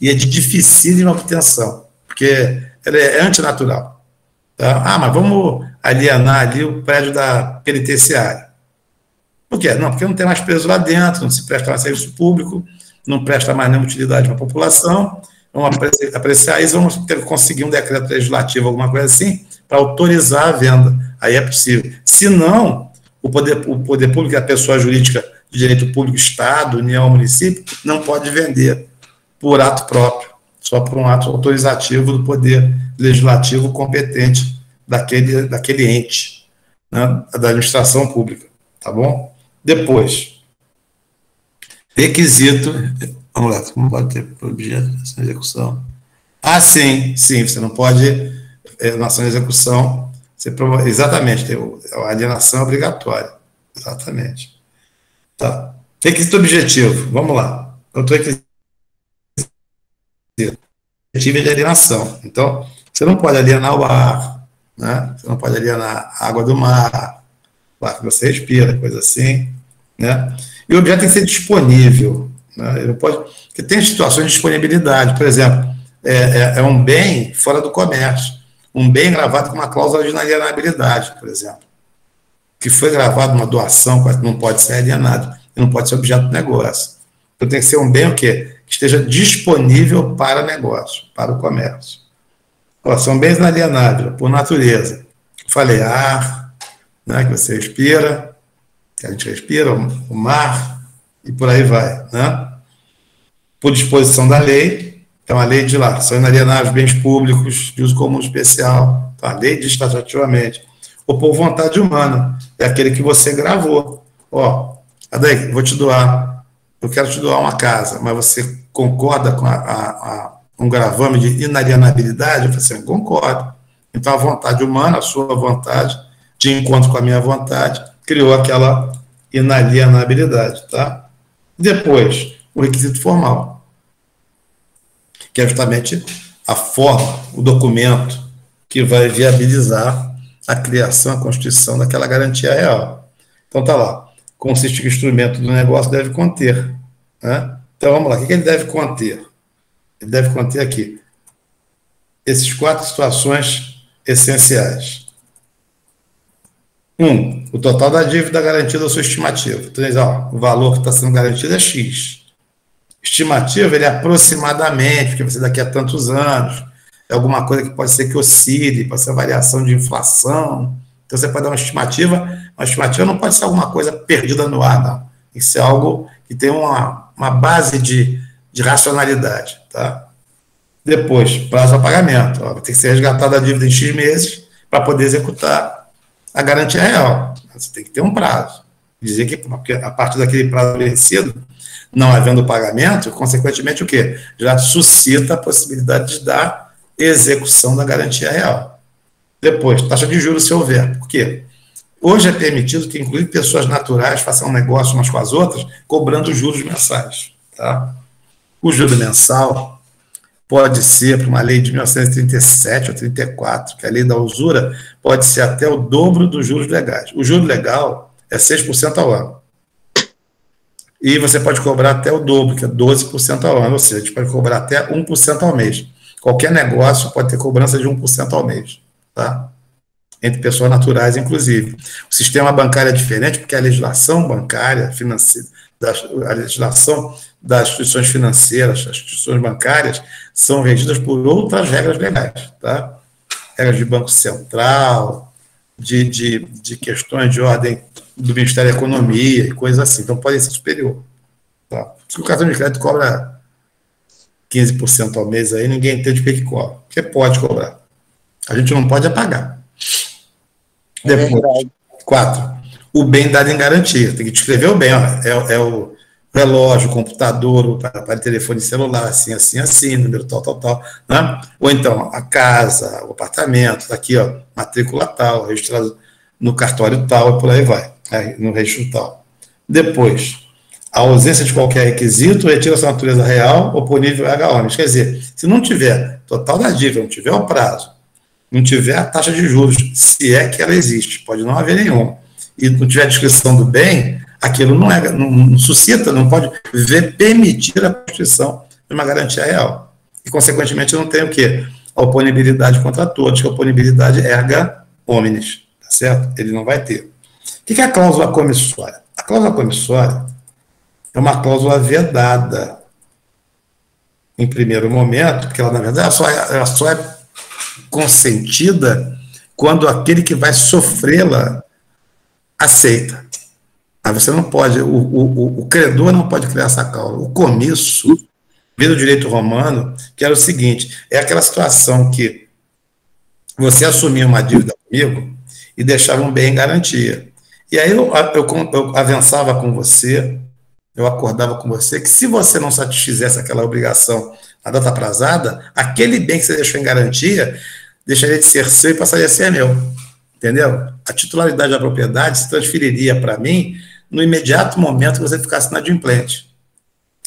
e é de dificílima obtenção, porque ela é antinatural. Tá? Mas vamos alienar ali o prédio da penitenciária. Por quê? Não, porque não tem mais preso lá dentro, não se presta mais serviço público, não presta mais nenhuma utilidade para a população, vamos apreciar isso, vamos ter que conseguir um decreto legislativo, alguma coisa assim, para autorizar a venda. Aí é possível. Se não, o poder público e a pessoa jurídica de direito público, Estado, União, município, não pode vender por ato próprio, só por um ato autorizativo do poder legislativo competente daquele ente, né, da administração pública, tá bom? Depois, requisito, vamos lá, como pode ter objeto de execução? Sim, você não pode, na ação de execução, exatamente, a alienação é obrigatória, exatamente. Tá. Requisito objetivo, vamos lá. Outro requisito objetivo é de alienação. Então, você não pode alienar o ar, né? Você não pode alienar a água do mar, o ar que você respira, coisa assim, né? E o objeto tem que ser disponível, né? Ele não pode, porque tem situações de disponibilidade, por exemplo, é um bem fora do comércio, um bem gravado com uma cláusula de inalienabilidade, por exemplo, que foi gravado uma doação, não pode ser alienado, não pode ser objeto de negócio. Então tem que ser um bem o quê? Que esteja disponível para negócio, para o comércio. São bens inalienáveis, por natureza. Falei, ar, né, que você respira, que a gente respira, o mar, e por aí vai, né? Por disposição da lei, então a lei diz lá, são inalienáveis bens públicos de uso comum especial, então, a lei diz taxativamente, ou por vontade humana, é aquele que você gravou. Adair, vou te doar, eu quero te doar uma casa, mas você concorda com a um gravame de inalienabilidade? Eu falei assim, concordo. Então, a vontade humana, a sua vontade, de encontro com a minha vontade, criou aquela inalienabilidade, tá? Depois, o requisito formal, que é justamente a forma, o documento que vai viabilizar a criação, a constituição daquela garantia real. Então, tá lá. Consiste que o instrumento do negócio deve conter, né? Então, vamos lá. O que ele deve conter? Ele deve conter aqui esses 4 situações essenciais. 1, o total da dívida garantida ou sua estimativa. Então, o valor que está sendo garantido é X. Estimativa, ele é aproximadamente, porque vai ser daqui a tantos anos, é alguma coisa que pode ser que oscile, pode ser variação de inflação. Então, você pode dar uma estimativa não pode ser alguma coisa perdida no ar, não. Tem que ser algo que tem uma base de racionalidade, tá? Depois, prazo a pagamento. Vai ter que ser resgatada a dívida em X meses para poder executar a garantia real. Você tem que ter um prazo. Dizer que, porque a partir daquele prazo vencido, não havendo pagamento, consequentemente, o quê? Já suscita a possibilidade de dar execução da garantia real. Depois, taxa de juros, se houver. Por quê? Hoje é permitido que, inclusive, pessoas naturais façam um negócio umas com as outras, cobrando juros mensais. Tá? O juro mensal pode ser, por uma lei de 1937 ou 34, que é a lei da usura, pode ser até o dobro dos juros legais. O juro legal é 6% ao ano. E você pode cobrar até o dobro, que é 12% ao ano, ou seja, a gente pode cobrar até 1% ao mês. Qualquer negócio pode ter cobrança de 1% ao mês, tá? Entre pessoas naturais, inclusive. O sistema bancário é diferente, porque a legislação bancária, financeira, a legislação das instituições financeiras, as instituições bancárias, são regidas por outras regras legais, tá? Regras de Banco Central, de questões de ordem do Ministério da Economia e coisas assim. Então, pode ser superior. Tá? Por isso que o cartão de crédito cobra 15% ao mês, aí ninguém entende o que cobra. Porque pode cobrar. A gente não pode apagar. Depois, 4. O bem dado em garantia. Tem que descrever o bem. Ó. É o relógio, o computador, o aparelho de telefone celular, assim, número tal. Né? Ou então, a casa, o apartamento, tá aqui, ó, matrícula tal, registrado no cartório tal, e por aí vai, no registro tal. Depois, a ausência de qualquer requisito retira sua natureza real ou por nível H-ônibus. Quer dizer, se não tiver total da dívida, não tiver o prazo, não tiver a taxa de juros, se é que ela existe, pode não haver nenhum, e não tiver a descrição do bem, aquilo não suscita, não pode permitir a constituição de uma garantia real. E, consequentemente, não tem o quê? A oponibilidade contra todos, que a oponibilidade erga omnes, tá certo? Ele não vai ter. O que é a cláusula comissória? A cláusula comissória é uma cláusula vedada em primeiro momento, porque ela, na verdade, ela só é consentida quando aquele que vai sofrê-la aceita. Aí você não pode, o credor não pode criar essa cláusula. O comisso, via do direito romano, que era o seguinte, é aquela situação que você assumia uma dívida comigo e deixava um bem em garantia. E aí eu avançava com você, eu acordava com você, que se você não satisfizesse aquela obrigação na data aprazada, aquele bem que você deixou em garantia deixaria de ser seu e passaria a ser meu. Entendeu? A titularidade da propriedade se transferiria para mim no imediato momento que você ficasse inadimplente.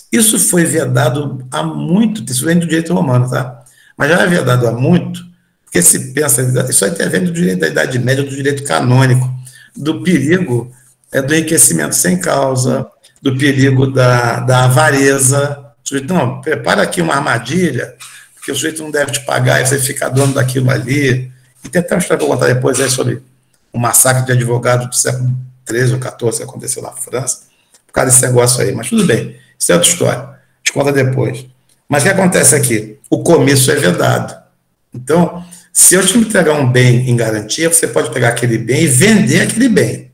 Isso foi vedado há muito, isso vem do direito romano, tá? Mas já é vedado há muito, porque se pensa, isso aí vem do direito da Idade Média, do direito canônico, do perigo do enriquecimento sem causa, do perigo da avareza. Não, prepara aqui uma armadilha, porque o sujeito não deve te pagar e você fica dono daquilo ali. E tem até uma história para contar depois aí sobre o massacre de advogados do século XIII ou XIV que aconteceu na França, por causa desse negócio aí. Mas tudo bem, isso é outra história. Te conta depois. Mas o que acontece aqui? O comício é vedado. Então, se eu te entregar um bem em garantia, você pode pegar aquele bem e vender aquele bem.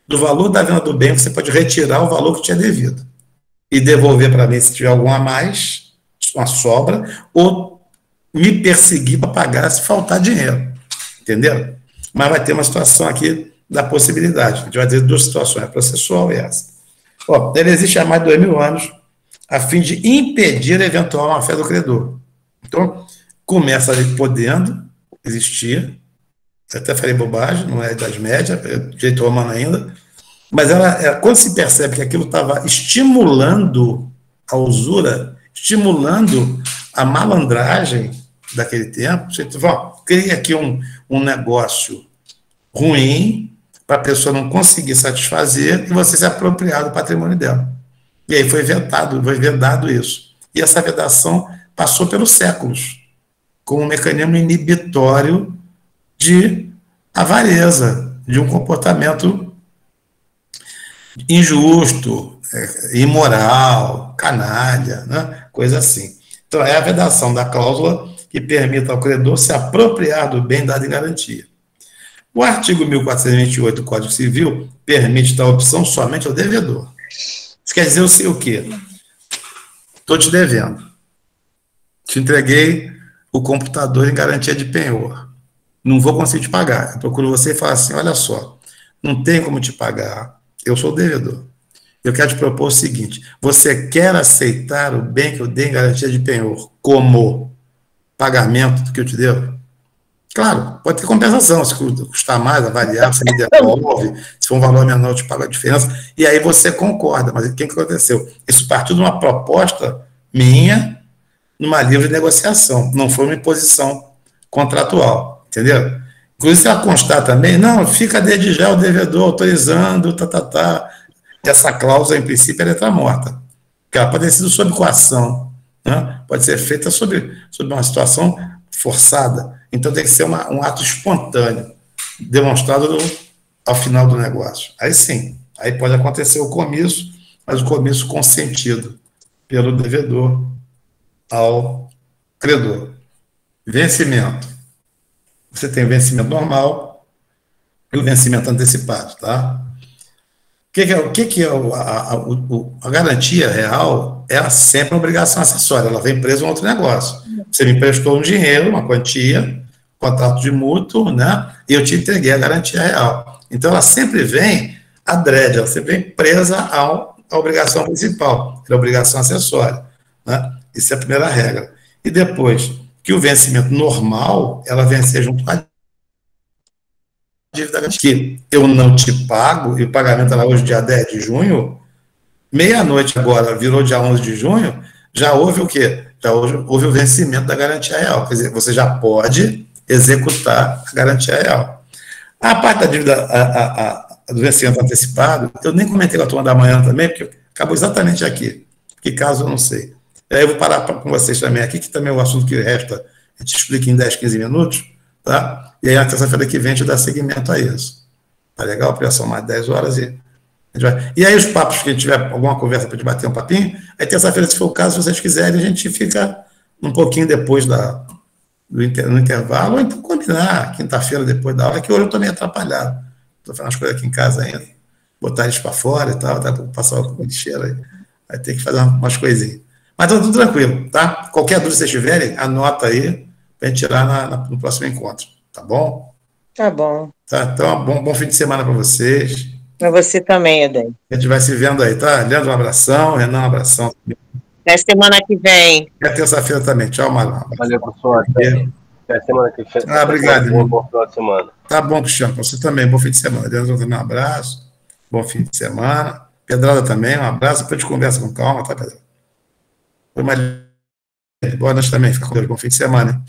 Do valor da venda do bem, você pode retirar o valor que tinha devido e devolver para mim se tiver algum a mais, uma sobra, ou me perseguir para pagar se faltar dinheiro. Entendeu? Mas vai ter uma situação aqui da possibilidade. A gente vai ter duas situações, a processual e essa. Ele existe há mais de 2000 anos a fim de impedir a eventual má-fé do credor. Então, começa ali podendo existir, até falei bobagem, não é Idade Média, é direito romano ainda, mas quando se percebe que aquilo estava estimulando a usura, estimulando a malandragem daquele tempo, você cria aqui um negócio ruim para a pessoa não conseguir satisfazer e você se apropriar do patrimônio dela. E aí foi vedado isso. E essa vedação passou pelos séculos, como um mecanismo inibitório de avareza, de um comportamento injusto, imoral, canalha, né? Coisa assim. Então, é a vedação da cláusula que permite ao credor se apropriar do bem dado em garantia. O artigo 1428 do Código Civil permite tal opção somente ao devedor. Isso quer dizer o quê? Estou te devendo. Te entreguei o computador em garantia de penhor. Não vou conseguir te pagar. Eu procuro você e falo assim, olha só, não tem como te pagar, eu sou o devedor. Eu quero te propor o seguinte, você quer aceitar o bem que eu dei em garantia de penhor como pagamento do que eu te devo? Claro, pode ter compensação, se custar mais, avaliar, você me devolve, se for um valor menor, eu te pago a diferença, e aí você concorda. Mas o que aconteceu? Isso partiu de uma proposta minha, numa livre negociação, não foi uma imposição contratual, entendeu? Inclusive, ela constar também, não, fica desde já o devedor autorizando, essa cláusula, em princípio, é letra morta, porque ela pode ter sido sob coação, né? Pode ser feita sob uma situação forçada, então tem que ser um ato espontâneo, demonstrado ao final do negócio. Aí sim, aí pode acontecer o comício, mas o comício consentido pelo devedor ao credor. Vencimento. Você tem o vencimento normal e o vencimento antecipado, tá? O que é a garantia real? É sempre uma obrigação acessória, ela vem presa a um outro negócio. Você me emprestou um dinheiro, uma quantia, contrato de mútuo, né? E eu te entreguei a garantia real. Então, ela sempre vem adrede, ela sempre vem presa à obrigação principal, que é a obrigação acessória, né? Isso é a primeira regra. E depois, que o vencimento normal, ela vencer junto com a dívida que eu não te pago, e o pagamento era hoje, dia 10 de junho, meia-noite agora, virou dia 11 de junho, já houve o quê? Já houve o vencimento da garantia real. Quer dizer, você já pode executar a garantia real. A parte da dívida, do vencimento antecipado, eu nem comentei com a turma da manhã também, porque acabou exatamente aqui. Que caso eu não sei. Aí eu vou parar com vocês também aqui, que também é o assunto que resta, a gente explica em 10, 15 minutos, tá? E aí, na terça-feira que vem, a gente dá seguimento a isso. Tá legal? Porque são mais de 10 horas e a gente vai. E aí, os papos, que tiver alguma conversa para a gente bater um papinho, aí terça-feira, se for o caso, se vocês quiserem, a gente fica um pouquinho depois no intervalo, ou então combinar, quinta-feira, depois da aula, que hoje eu estou meio atrapalhado. Estou fazendo as coisas aqui em casa ainda, botar eles para fora e tal, passar o lixeiro aí, vai ter que fazer umas coisinhas. Mas está tudo tranquilo, tá? Qualquer dúvida que vocês tiverem, anota aí, para a gente tirar no próximo encontro, tá bom? Tá bom. Tá, então, bom fim de semana para vocês. Para você também, Eden. A gente vai se vendo aí, tá? Leandro, um abração, Renan, um abração. Até semana que vem. Até terça-feira também. Tchau, Marlon. Valeu, professor. Até semana que vem. Obrigado. Bom final de semana. Tá bom, Cristiano. Para você também. Bom fim de semana. Leandro, também um abraço. Bom fim de semana. Pedrada também, um abraço. Depois a gente conversa com calma, tá, Pedrada? Foi mais. Boa noite também. Fica com Deus. Bom fim de semana.